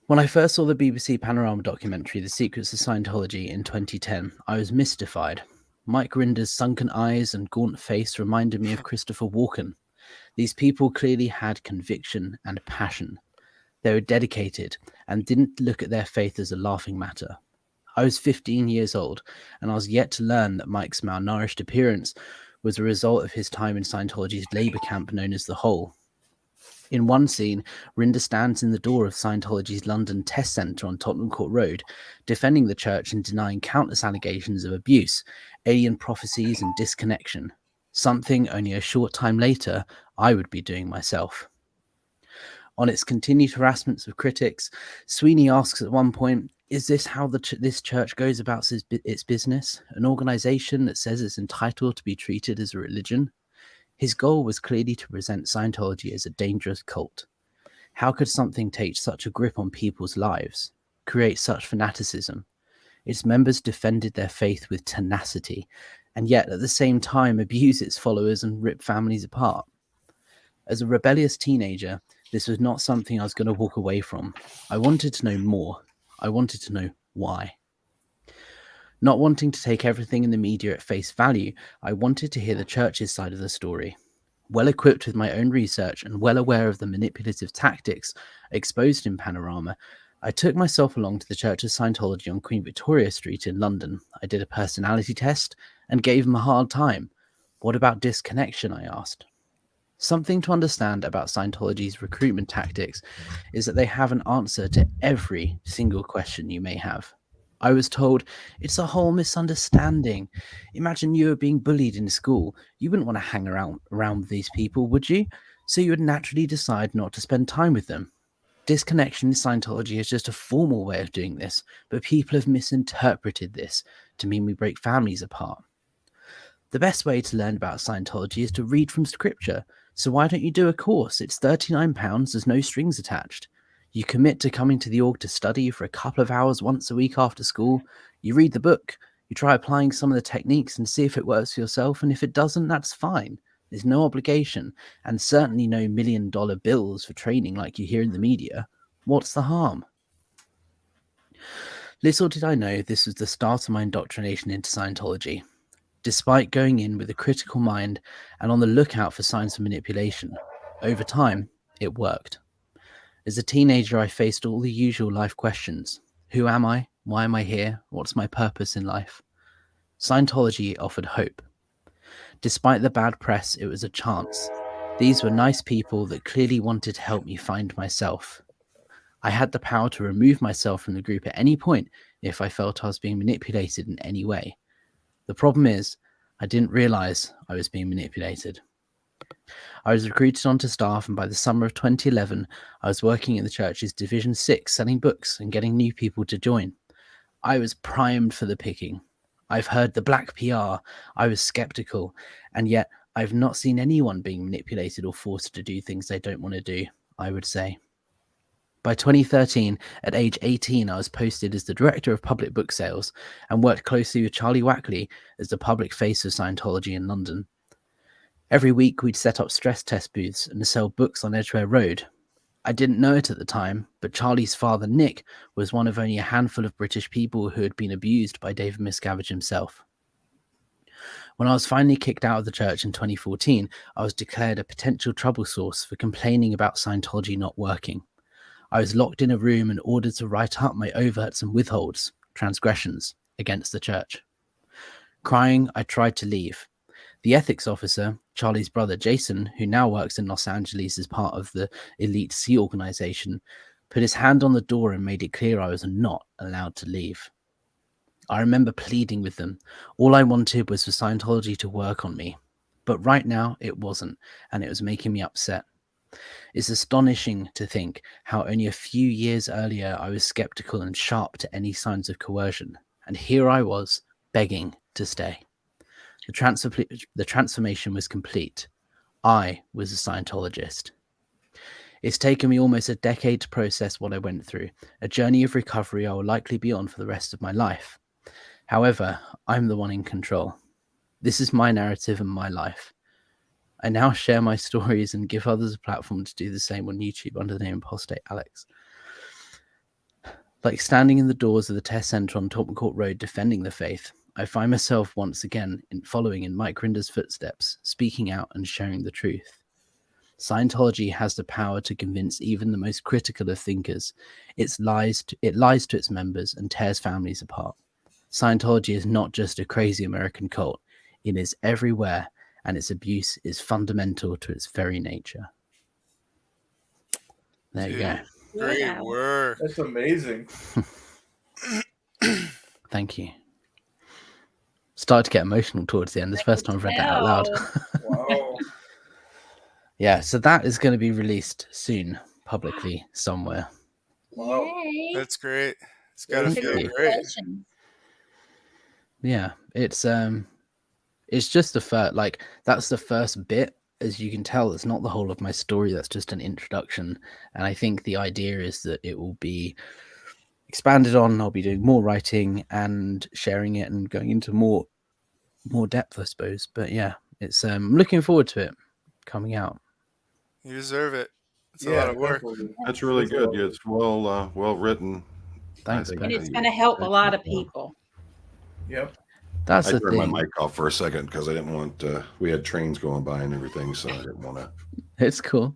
When I first saw the BBC Panorama documentary, The Secrets of Scientology, in 2010, I was mystified. Mike Rinder's sunken eyes and gaunt face reminded me of Christopher Walken. These people clearly had conviction and passion. They were dedicated and didn't look at their faith as a laughing matter. I was 15 years old, and I was yet to learn that Mike's malnourished appearance was a result of his time in Scientology's labor camp known as The Hole. In one scene, Rinder stands in the door of Scientology's London Test Centre on Tottenham Court Road, defending the church and denying countless allegations of abuse, alien prophecies and disconnection, something only a short time later I would be doing myself. On its continued harassments of critics, Sweeney asks at one point, is this how this church goes about its business? An organisation that says it's entitled to be treated as a religion? His goal was clearly to present Scientology as a dangerous cult. How could something take such a grip on people's lives, create such fanaticism? Its members defended their faith with tenacity, and yet at the same time abuse its followers and rip families apart. As a rebellious teenager, this was not something I was going to walk away from. I wanted to know more. I wanted to know why. Not wanting to take everything in the media at face value, I wanted to hear the church's side of the story. Well equipped with my own research and well aware of the manipulative tactics exposed in Panorama, I took myself along to the Church of Scientology on Queen Victoria Street in London. I did a personality test and gave him a hard time. What about disconnection, I asked. Something to understand about Scientology's recruitment tactics is that they have an answer to every single question you may have. I was told, it's a whole misunderstanding. Imagine you were being bullied in school. You wouldn't want to hang around with these people, would you? So you would naturally decide not to spend time with them. Disconnection in Scientology is just a formal way of doing this, but people have misinterpreted this to mean we break families apart. The best way to learn about Scientology is to read from scripture. So why don't you do a course? It's £39, there's no strings attached. You commit to coming to the org to study for a couple of hours once a week after school. You read the book, you try applying some of the techniques and see if it works for yourself, and if it doesn't, that's fine. There's no obligation, and certainly no $1 million bills for training like you hear in the media. What's the harm? Little did I know this was the start of my indoctrination into Scientology. Despite going in with a critical mind and on the lookout for signs of manipulation, over time, it worked. As a teenager, I faced all the usual life questions. Who am I? Why am I here? What's my purpose in life? Scientology offered hope. Despite the bad press, it was a chance. These were nice people that clearly wanted to help me find myself. I had the power to remove myself from the group at any point if I felt I was being manipulated in any way. The problem is, I didn't realize I was being manipulated. I was recruited onto staff, and by the summer of 2011, I was working in the church's Division 6, selling books and getting new people to join. I was primed for the picking. I've heard the black PR. I was skeptical, and yet I've not seen anyone being manipulated or forced to do things they don't want to do, I would say. By 2013, at age 18, I was posted as the Director of Public Book Sales and worked closely with Charlie Wackley as the public face of Scientology in London. Every week, we'd set up stress test booths and sell books on Edgware Road. I didn't know it at the time, but Charlie's father, Nick, was one of only a handful of British people who had been abused by David Miscavige himself. When I was finally kicked out of the church in 2014, I was declared a potential trouble source for complaining about Scientology not working. I was locked in a room and ordered to write up my overts and withholds, transgressions, against the church. Crying, I tried to leave. The ethics officer, Charlie's brother Jason, who now works in Los Angeles as part of the Elite Sea organization, put his hand on the door and made it clear I was not allowed to leave. I remember pleading with them. All I wanted was for Scientology to work on me. But right now, it wasn't, and it was making me upset. It's astonishing to think how only a few years earlier I was skeptical and sharp to any signs of coercion, and here I was, begging to stay. The transformation was complete. I was a Scientologist. It's taken me almost a decade to process what I went through, a journey of recovery I will likely be on for the rest of my life. However, I'm the one in control. This is my narrative and my life. I now share my stories and give others a platform to do the same on YouTube under the name Apostate Alex. Like standing in the doors of the test centre on Tottenham Court Road defending the faith, I find myself once again following in Mike Rinder's footsteps, speaking out and sharing the truth. Scientology has the power to convince even the most critical of thinkers. It lies to its members and tears families apart. Scientology is not just a crazy American cult. It is everywhere, and its abuse is fundamental to its very nature. There you go. Great Wow. work. That's amazing. Thank you. Started to get emotional towards the end. This first time I've read that out loud. Wow. Yeah, so that is going to be released soon, publicly, somewhere. Wow. Yay. That's great. It's got to Thank feel you. great. Congratulations. Yeah, it's just the first, like, that's the first bit. As you can tell, it's not the whole of my story. That's just an introduction. And I think the idea is that it will be expanded on. I'll be doing more writing and sharing it and going into more depth, I suppose. But yeah, it's I'm looking forward to it coming out. You deserve it. It's a lot of work. definitely. That's really good. Yeah, it's well written. Thanks, I think And guys. it's going to help a lot of people. Yep. That's I the turned my thing. mic off for a second because I didn't want we had trains going by and everything, so I didn't want to. It's cool.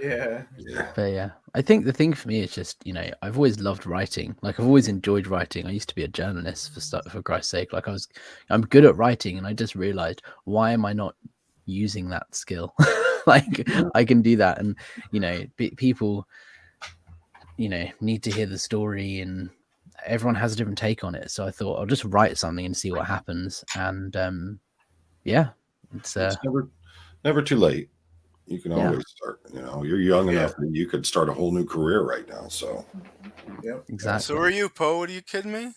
Yeah. Yeah. But yeah, I think the thing for me is just, I've always loved writing. Like I've always enjoyed writing. I used to be a journalist for Christ's sake. Like I'm good at writing, and I just realized, why am I not using that skill? Like I can do that, and people, need to hear the story, and everyone has a different take on it. So I thought I'll just write something and see what happens. And yeah, it's It's never too late. You can Yeah. always start. You're young Yeah. enough that you could start a whole new career right now. So, Yep. exactly. So are you, Poe? What, are you kidding me?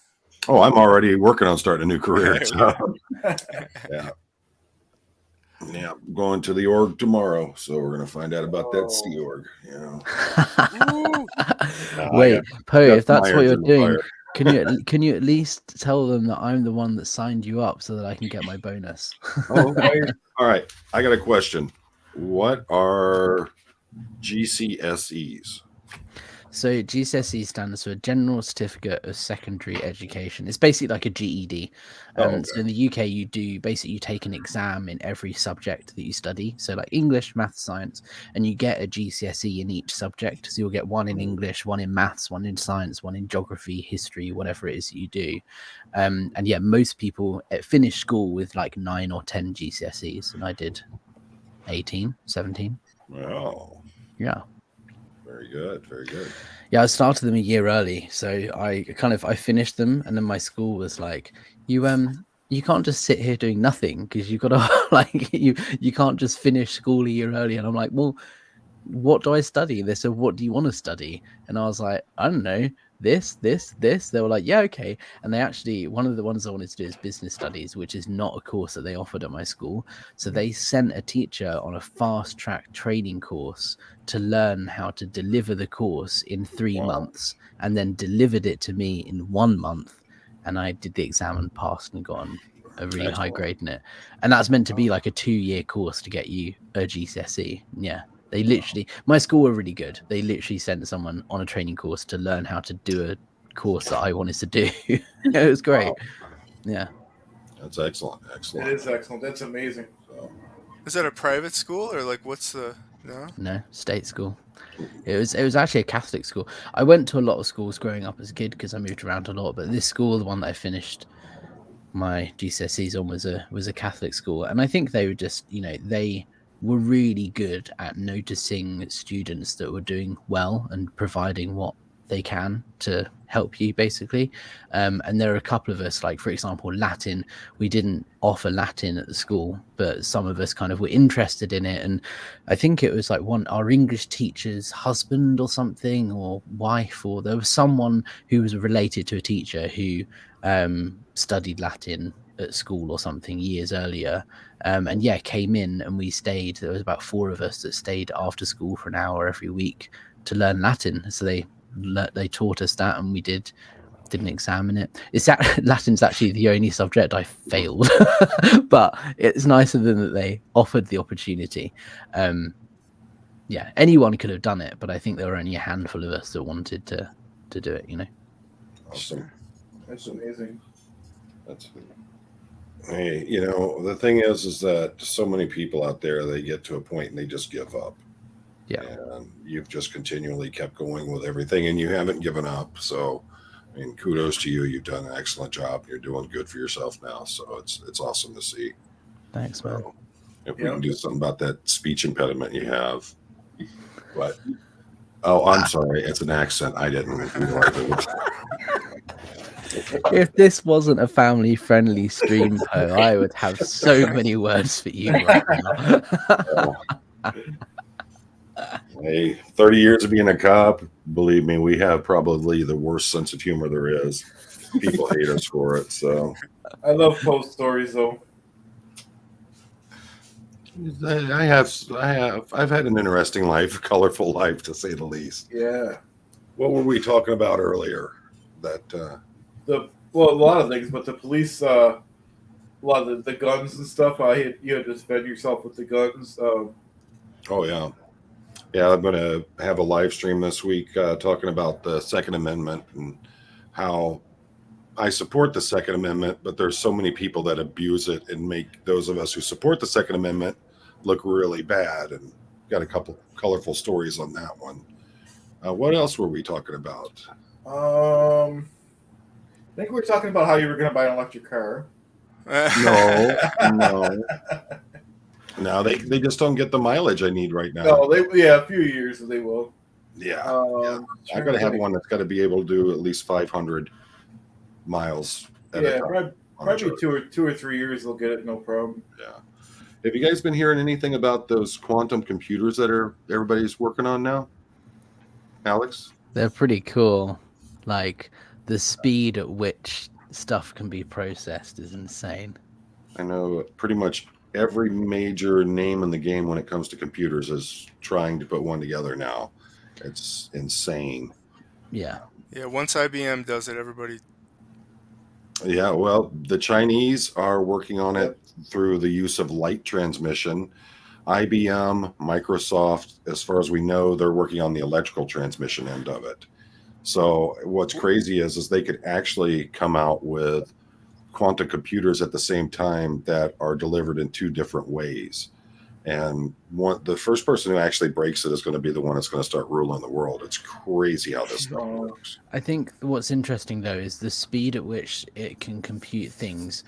oh, I'm already working on starting a new career. There we So, yeah, I'm going to the org tomorrow, so we're gonna find out about that Sea Org. Ooh. Wait, Poe, got if that's some what irons you're in the doing, fire. can you at least tell them that I'm the one that signed you up so that I can get my bonus? Oh, okay. All right. I got a question. What are GCSEs? So GCSE stands for General Certificate of Secondary Education. It's basically like a GED. Okay. So in the UK, you take an exam in every subject that you study. So like English, math, science, and you get a GCSE in each subject. So you'll get one in English, one in maths, one in science, one in geography, history, whatever it is that you do. And yeah, most people finish school with like 9 or 10 GCSEs, and I did 18, 17. Wow. Yeah. Very good. Very good. Yeah, I started them a year early, so I finished them, and then my school was like, you can't just sit here doing nothing, because you got to like you can't just finish school a year early. And I'm like, well, what do I study? They said, what do you want to study? And I was like, I don't know, this. They were like, yeah, okay. And they actually, one of the ones I wanted to do is business studies, which is not a course that they offered at my school. So they sent a teacher on a fast track training course to learn how to deliver the course in 3 months, and then delivered it to me in 1 month. And I did the exam and passed and got a really high grade in it. And that's meant to be like a 2-year course to get you a GCSE. Yeah. They literally, my school were really good. They literally sent someone on a training course to learn how to do a course that I wanted to do. It was great. Wow. Yeah. That's excellent. Excellent. It is excellent. That's amazing. So, Is that a private school or like what's the no? No, state school. It was actually a Catholic school. I went to a lot of schools growing up as a kid because I moved around a lot, but this school, the one that I finished my GCSEs on, was a Catholic school. And I think they were just, they were really good at noticing students that were doing well and providing what they can to help you, basically. And there are a couple of us, like for example, Latin. We didn't offer Latin at the school, but some of us kind of were interested in it. And I think it was like our English teacher's husband or something, or wife, or there was someone who was related to a teacher who studied Latin at school or something years earlier, and yeah, came in, and we stayed. There was about 4 of us that stayed after school for an hour every week to learn Latin. So they taught us that, and we did an exam in it. Latin's actually the only subject I failed, but it's nice of them that they offered the opportunity. Yeah, anyone could have done it, but I think there were only a handful of us that wanted to do it. awesome. That's amazing. Hey, the thing is that so many people out there, they get to a point and they just give up. Yeah. And you've just continually kept going with everything, and you haven't given up. So, I mean, kudos to you. You've done an excellent job. You're doing good for yourself now. So it's awesome to see. Thanks, man. So, if we can do something about that speech impediment you have. But, oh, I'm sorry. It's an accent. I didn't realize it. If this wasn't a family-friendly stream, Poe, I would have so many words for you right now. Hey, 30 years of being a cop, believe me, we have probably the worst sense of humor there is. People hate us for it. So I love post stories though. I've had an interesting life, colorful life to say the least. Yeah. What were we talking about earlier? That A lot of things, but the police, a lot of the guns and stuff. You had to defend yourself with the guns. oh yeah. Yeah, I'm going to have a live stream this week talking about the Second Amendment and how I support the Second Amendment, but there's so many people that abuse it and make those of us who support the Second Amendment look really bad. And got a couple colorful stories on that one. What else were we talking about? I think we were talking about how you were going to buy an electric car. No. Now they just don't get the mileage I need right now. No, a few years they will. Yeah. I Trying got to to have think. one that's got to be able to do at least 500 miles at a time. Probably 2 or 3 years they'll get it, no problem. Yeah. Have you guys been hearing anything about those quantum computers that everybody's working on now? Alex? They're pretty cool. Like the speed at which stuff can be processed is insane. I know pretty much every major name in the game when it comes to computers is trying to put one together now. It's insane. Yeah. Yeah, once IBM does it, everybody. Yeah, well, the Chinese are working on it through the use of light transmission. IBM, Microsoft, as far as we know, they're working on the electrical transmission end of it. So what's crazy is they could actually come out with quantum computers at the same time that are delivered in two different ways. And the first person who actually breaks it is going to be the one that's going to start ruling the world. It's crazy how this stuff works. I think what's interesting though is the speed at which it can compute things.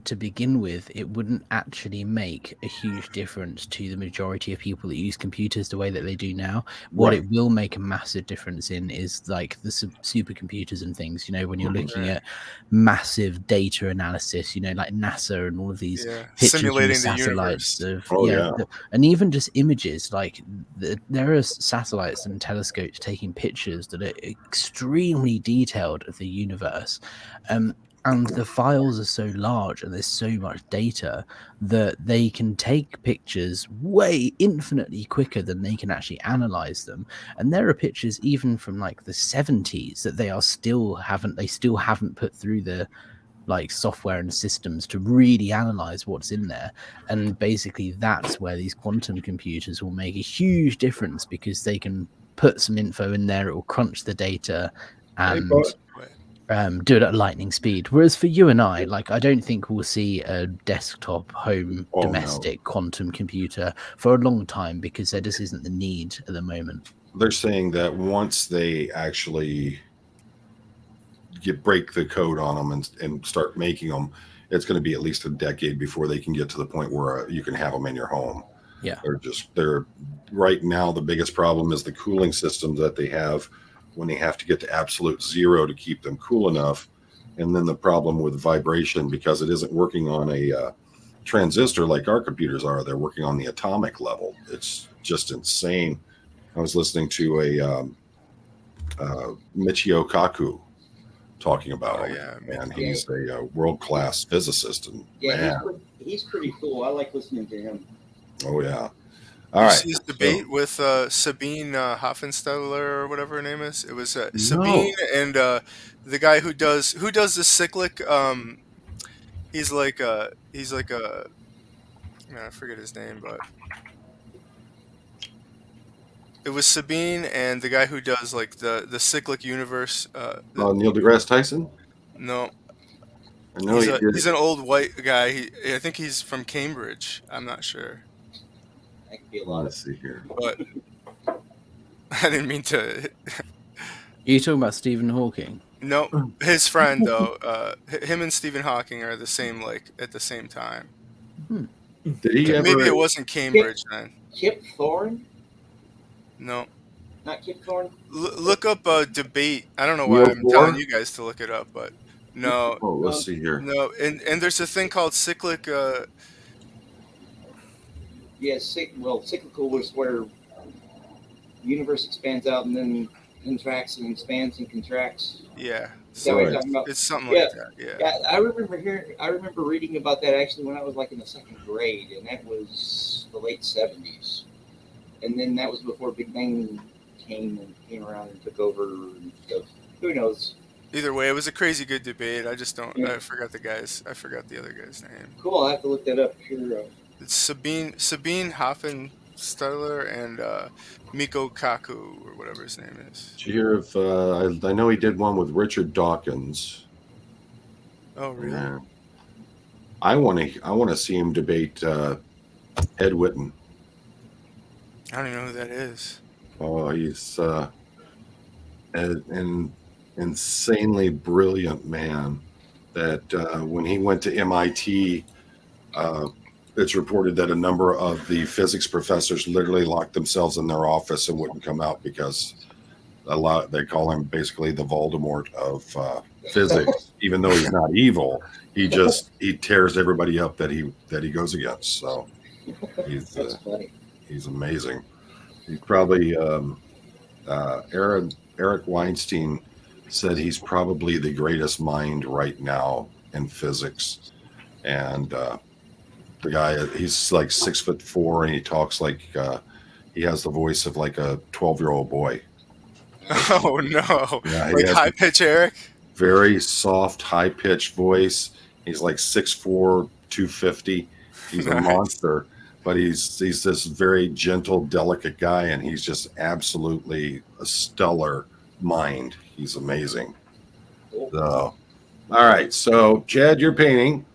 To begin with, it wouldn't actually make a huge difference to the majority of people that use computers the way that they do now. What it will make a massive difference in is like the supercomputers and things, you know, when you're looking at massive data analysis, you know, like NASA and all of these pictures Simulating from the the satellites universe. and even just images. Like there are satellites and telescopes taking pictures that are extremely detailed of the universe. And the files are so large and there's so much data that they can take pictures way infinitely quicker than they can actually analyze them. And there are pictures even from like the 70s that they still haven't put through the like software and systems to really analyze what's in there. And basically that's where these quantum computers will make a huge difference, because they can put some info in there, it will crunch the data and do it at lightning speed. Whereas for you and I, like, I don't think we'll see a desktop home domestic quantum computer for a long time, because there just isn't the need at the moment. They're saying that once they actually break the code on them and start making them, it's going to be at least a decade before they can get to the point where you can have them in your home. Yeah. They're right now, the biggest problem is the cooling systems that they have when they have to get to absolute zero to keep them cool enough. And then the problem with vibration, because it isn't working on a transistor like our computers are, they're working on the atomic level. It's just insane. I was listening to a Michio Kaku talking about him, and he's a world-class physicist. And he's pretty cool. I like listening to him. Oh yeah. All right. His debate with Sabine Hoffensteller or whatever her name is. It was Sabine and the guy who does the cyclic. He's like a man, I forget his name, but it was Sabine and the guy who does like the cyclic universe. Neil deGrasse Tyson. No, I know he's an old white guy. I think he's from Cambridge. I'm not sure. Let's see here. But I didn't mean to. Are you talking about Stephen Hawking? No, his friend though. Him and Stephen Hawking are the same, like at the same time. Did he ever? Maybe it wasn't Cambridge then. Kip Thorne? No. Not Kip Thorne? Look up a debate. I don't know why I'm telling you guys to look it up, but no. Oh, let's see here. No, and there's a thing called cyclic. Cyclical was where the universe expands out and then contracts and expands and contracts. Yeah. So what you're talking about? It's something like that. Yeah. I remember reading about that actually when I was like in the second grade, and that was the late 70s. And then that was before Big Bang came around and took over and stuff. Who knows? Either way, it was a crazy good debate. I just don't. I forgot the other guy's name. Cool. I'll have to look that up. Sure. It's Sabine Hoffensteller and Miko Kaku or whatever his name is. Did you hear of? I know he did one with Richard Dawkins. Oh really? I want to see him debate Ed Whitten. I don't even know who that is. Oh, he's an insanely brilliant man. That when he went to MIT, it's reported that a number of the physics professors literally locked themselves in their office and wouldn't come out because they call him basically the Voldemort of physics. Even though he's not evil, he tears everybody up that he goes against. So That's funny. he's amazing. He's probably Eric Weinstein said he's probably the greatest mind right now in physics, and the guy, he's like 6'4" and he talks like he has the voice of like a 12-year-old boy. Oh no! Yeah, Like high pitch Eric. Very soft, high pitched voice. He's like 6'4", 250. He's a Nice. monster, but he's this very gentle, delicate guy, and he's just absolutely a stellar mind. He's amazing. So, all right. So, Chad, you're painting.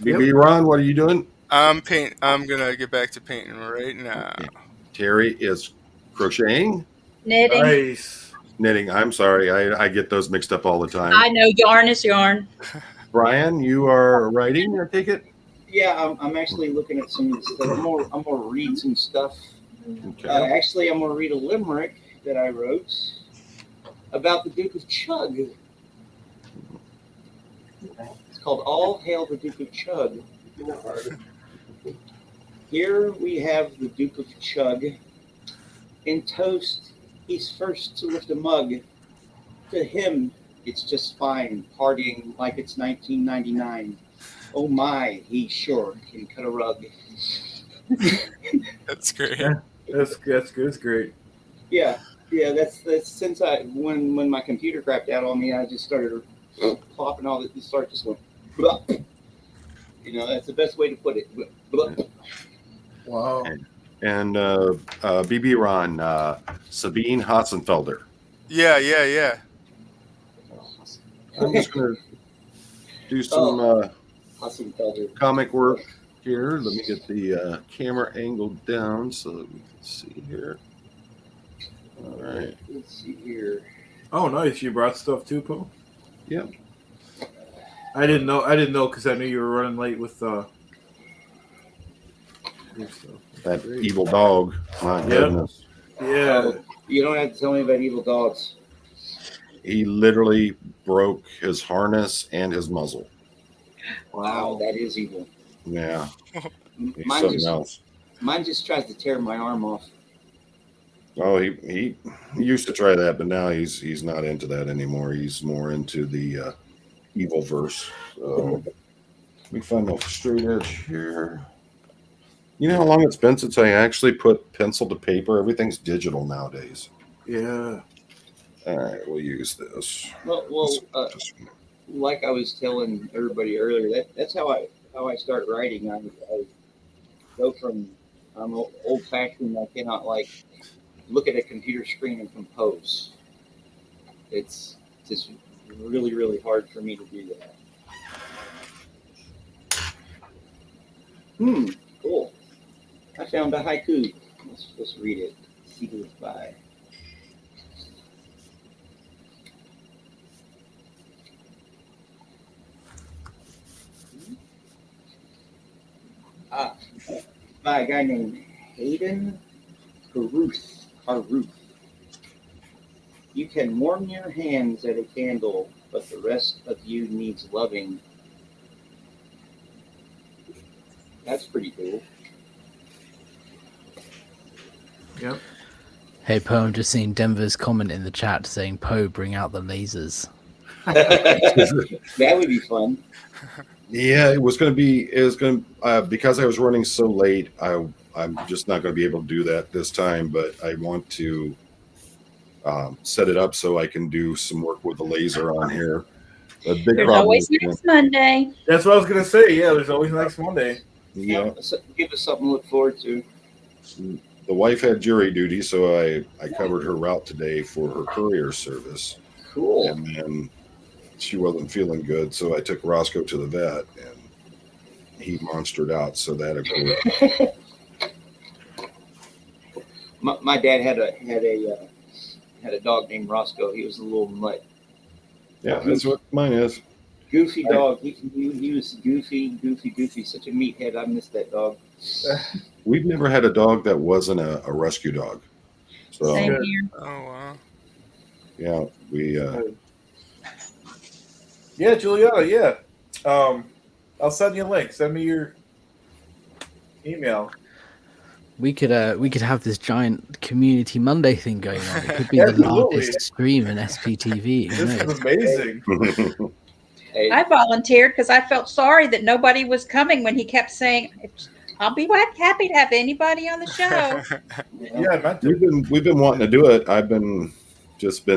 BB Ron, what are you doing? I'm gonna get back to painting right now. Terry is crocheting, Knitting. Nice. knitting. I'm sorry, I get those mixed up all the time. I know yarn is yarn. Brian, you are writing. I take it. Yeah, I'm actually looking at some of the stuff. I'm gonna read some stuff. Okay. Actually, I'm gonna read a limerick that I wrote about the Duke of Chug. It's called "All Hail the Duke of Chug." Here we have the Duke of Chug. In toast, he's first to lift a mug. To him, it's just fine, partying like it's 1999. Oh my, he sure can cut a rug. That's great. Yeah. That's good. That's great. Yeah, that's since when my computer crapped out on me, I just started plopping all this. The start just went, blah. You know, that's the best way to put it. Blah. Wow. And BB Ron, Sabine Hassenfelder. Yeah. I'm just going to do some Awesome felder. comic work here. Let me get the camera angled down so that we can see here. All right. Let's see here. Oh, nice. You brought stuff too, Poe? Yep. I didn't know because I knew you were running late with your stuff. That Great. evil dog. My goodness. Yeah. You don't have to tell me about evil dogs. He literally broke his harness and his muzzle. Wow, that is evil. Yeah. He's Mine something just, else. mine just tries to tear my arm off. Oh, he used to try that, but now he's not into that anymore. He's more into the evil verse. So let me find my straight edge here. You know how long it's been since I actually put pencil to paper? Everything's digital nowadays. Yeah. All right, we'll use this. Well, like I was telling everybody earlier, that's how I start writing. I go from I'm old fashioned. I cannot like look at a computer screen and compose. It's just really, really hard for me to do that. Cool. I found a haiku. Let's read it. See who it's by. By a guy named Hayden Caruth. You can warm your hands at a candle, but the rest of you needs loving. That's pretty cool. Yep. Hey, Poe, I'm just seeing Denver's comment in the chat saying, Poe, bring out the lasers. That would be fun. Yeah, it was going to because I was running so late. I'm just not going to be able to do that this time, but I want to set it up so I can do some work with the laser on here. The big There's problem always is- next Monday. That's what I was gonna say. Yeah, there's always next Monday. yeah, Give us something to look forward to. the wife had jury duty, so I covered her route today for her courier service. Cool. And then she wasn't feeling good, so I took Roscoe to the vet, and he monstered out. So that, of course, My dad had a dog named Roscoe. He was a little mutt, Yeah, that's what mine is. goofy dog. He was goofy. Such a meathead. I miss that dog. We've never had a dog that wasn't a rescue dog. So Same Good. here. Oh wow. yeah, we Yeah, Juliana. Yeah. I'll send you a link. Send me your email. We could have this giant community Monday thing going on. It could be the Absolutely. largest stream in SPTV. Who This knows? is amazing. Hey, I volunteered because I felt sorry that nobody was coming when he kept saying, "I'll be happy to have anybody on the show." Yeah, I meant to. we've been wanting to do it. I've been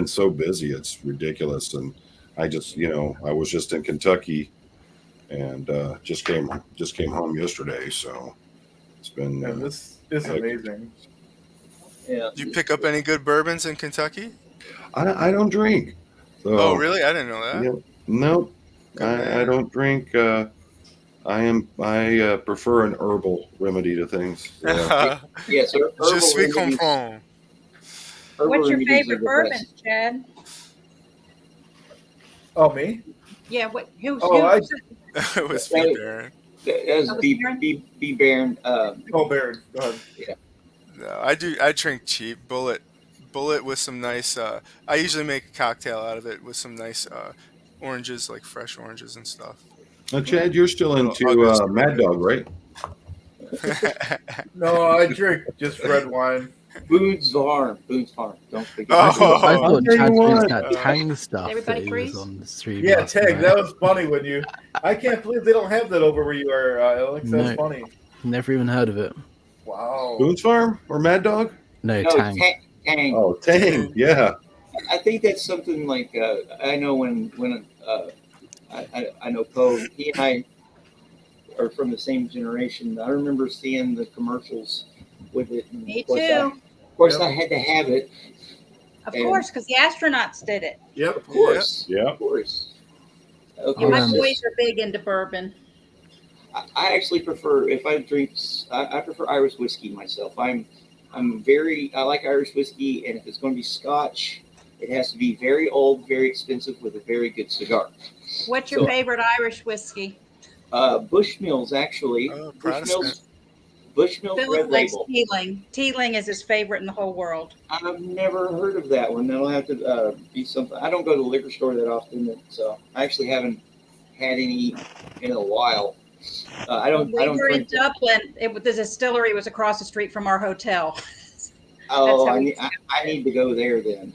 so busy. It's ridiculous. And I just, I was just in Kentucky and just came home yesterday. So it's been Yeah, this is amazing. yeah. Do you pick up any good bourbons in Kentucky? I don't drink. So, Oh, really? I didn't know that. Yeah, nope. Good I man. don't drink. I prefer an herbal remedy to things. Yeah. Yeah, so Je suis comprends. What's your favorite bourbon, Chad? Oh, me? Yeah, who's It was Pete Barron. That was B. Baron. Oh, Baron. Go ahead. No, I drink cheap bullet with some nice. I usually make a cocktail out of it with some nice oranges, like fresh oranges and stuff. Now, Chad, you're still Little into August Mad Dog, right? No, I drink just red wine. Boone's Farm. Don't forget. I thought I'll tell Chad you drinks what. that Tang stuff Everybody that he was freeze? on the stream. Yeah, last Tag. night. That was funny when you. I can't believe they don't have that over where you are, Alex. That's No. funny. Never even heard of it. Wow. Boone's Farm or Mad Dog? No, No, Tang. Tang. Oh, Tang. Yeah. I think that's something like I know when I know Poe. He and I are from the same generation. I remember seeing the commercials with it. And Me of course too. Of course, I had to have it. Of And- course, because the astronauts did it. Yep. Of course. Yeah. Of course. Okay. Yeah, my Um, boys are big into bourbon. I actually prefer if I drink. I prefer Irish whiskey myself. I like Irish whiskey, and if it's going to be Scotch, it has to be very old, very expensive, with a very good cigar. What's your So- favorite Irish whiskey? Bushmills, actually. Oh, Protestant. Bushmills Philip Red likes Label. Teeling. Teeling is his favorite in the whole world. I've never heard of that one. That'll have to be something. I don't go to the liquor store that often, so I actually haven't had any in a while. I don't We were in drink. Dublin. The distillery was across the street from our hotel. Oh, how I we- need to go there then.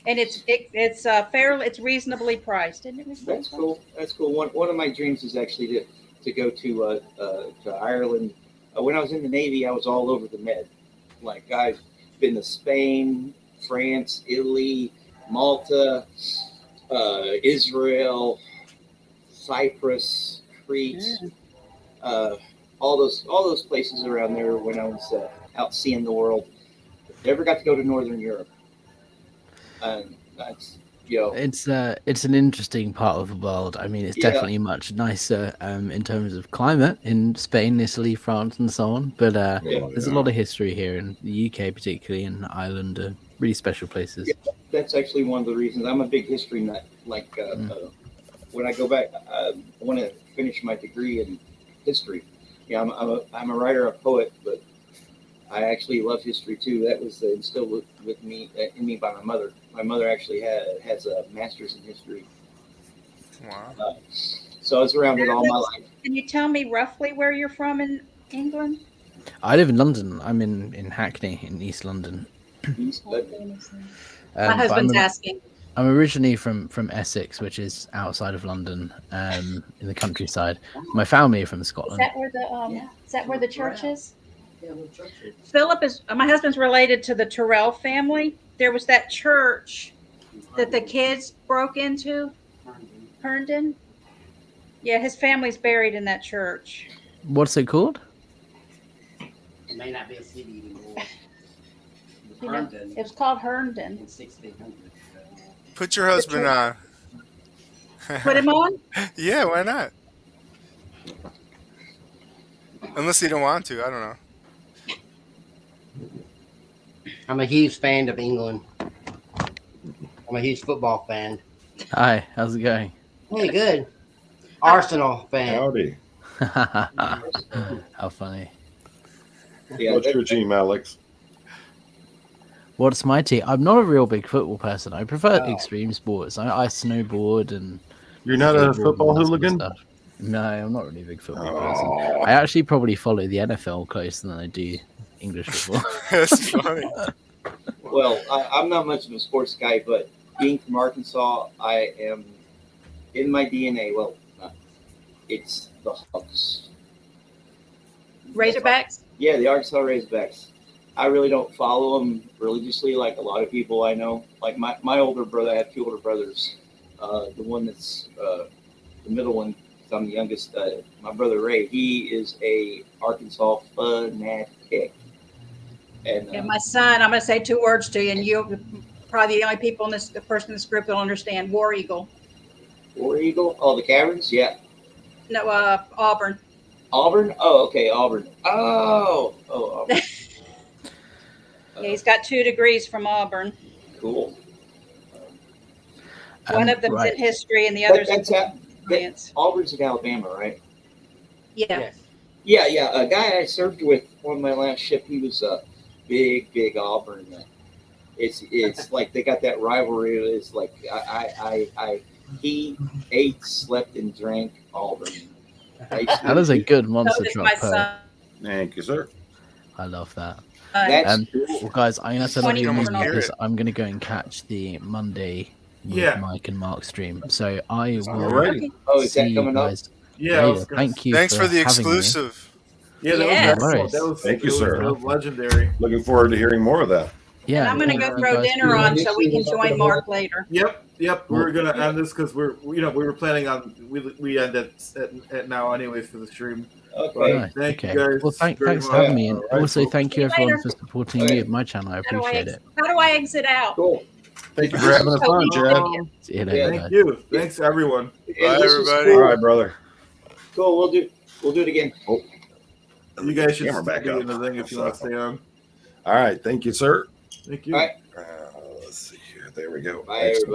And it's fairly, it's reasonably priced, isn't it? That's cool. That's cool. One of my dreams is actually to go to Ireland. When I was in the Navy, I was all over the Med. Like I've been to Spain, France, Italy, Malta, Israel, Cyprus, Crete, all those places around there when I was out seeing the world. Never got to go to Northern Europe. That's It's an interesting part of the world. I mean, it's Yeah. definitely much nicer in terms of climate in Spain, Italy, France, and so on. But there's a lot of history here in the UK, particularly, and Ireland are really special places. Yeah. That's actually one of the reasons I'm a big history nut. Like when I go back, I want to finish my degree in history. Yeah, I'm a writer, a poet, but I actually love history too. That was instilled with me in me by my mother. My mother actually has a master's in history, Wow. so I was around it all my life. Can you tell me roughly where you're from in England? I live in London. I'm in Hackney, in East London. But My But husband's I'm, asking. I'm originally from Essex, which is outside of London, in the countryside. My family are from Is Scotland. that where the church is? Philip is my husband's related to the Terrell family. There was that church that the kids broke into, Herndon. Yeah, his family's buried in that church. What's it called? It may not be a city anymore. You know, Herndon it was called Herndon. in 1600. Put your husband on. Put him on. Yeah, why not? Unless you don't want to, I don't know. I'm a huge fan of England. I'm a huge football fan. Hi, how's it going? Hey, good. Arsenal fan. Howdy. How funny. Yeah, What's your team, Alex? What's my team? I'm not a real big football person. I prefer Oh. extreme sports. I snowboard and You're not a skateboard and football all that sort of hooligan? stuff. No, I'm not really a big football person. Oh, I actually probably follow the NFL closer than I do English football. That's funny. Well, I'm not much of a sports guy, but being from Arkansas, I am in my DNA. Well, it's the Hawks. Razorbacks. Yeah, the Arkansas Razorbacks. I really don't follow them religiously like a lot of people I know. Like my older brother, I have two older brothers. The one that's the middle one, 'cause I'm the youngest. My brother Ray, he is a Arkansas fanatic. And And my son, I'm going to say two words to you, and you're probably the only person in this group that'll understand. War Eagle. War Eagle. Oh, the Caverns. Yeah. No, Auburn. Auburn. Oh, okay, Auburn. Oh, Auburn. Yeah, he's got 2 degrees from Auburn. Cool. One of them's right. in history, and the other's in That's that, science. Auburn's in Alabama, right? Yeah. Yes. Yeah. A guy I served with on my last ship, he was a big Auburn. It's like they got that rivalry. It's like he ate, slept, and drank Auburn. That is a good So monster does truck my poem. son. thank you, sir. I love that. That's Well, guys, I'm gonna set up 20 your almost music hear because it. I'm gonna go and catch the Monday with Yeah. Mike and Mark stream. So I will Alrighty. oh, is see that you coming up? guys Yeah, I was later. gonna- Thank you. Thanks for the having me. exclusive. Yeah, that Yes. was excellent. That was, Thank you, that was- sir. that was legendary. Looking forward to hearing more of that. Yeah, And I'm going to thank go you throw guys dinner for- on so we can join Mark later. Yep. We were gonna Yeah. end this because we were planning on we end at now anyways for the stream. Okay. Right, Thank you okay. guys Well, very thanks for much. having me, and Alright, also cool. thank you See you everyone later. for supporting Okay. me and my channel. I appreciate it. How do I exit out? Cool. Thank you for having us on, Chad. See you later, Thank guys. you. Thanks everyone. Yeah, this was everybody. cool. All right, brother. Cool. We'll do it again. You guys should Camera back be up. in the thing if you want to stay on. All right. Thank you, sir. Thank you. All right. Let's see here. There we go. Bye, Excellent. everybody.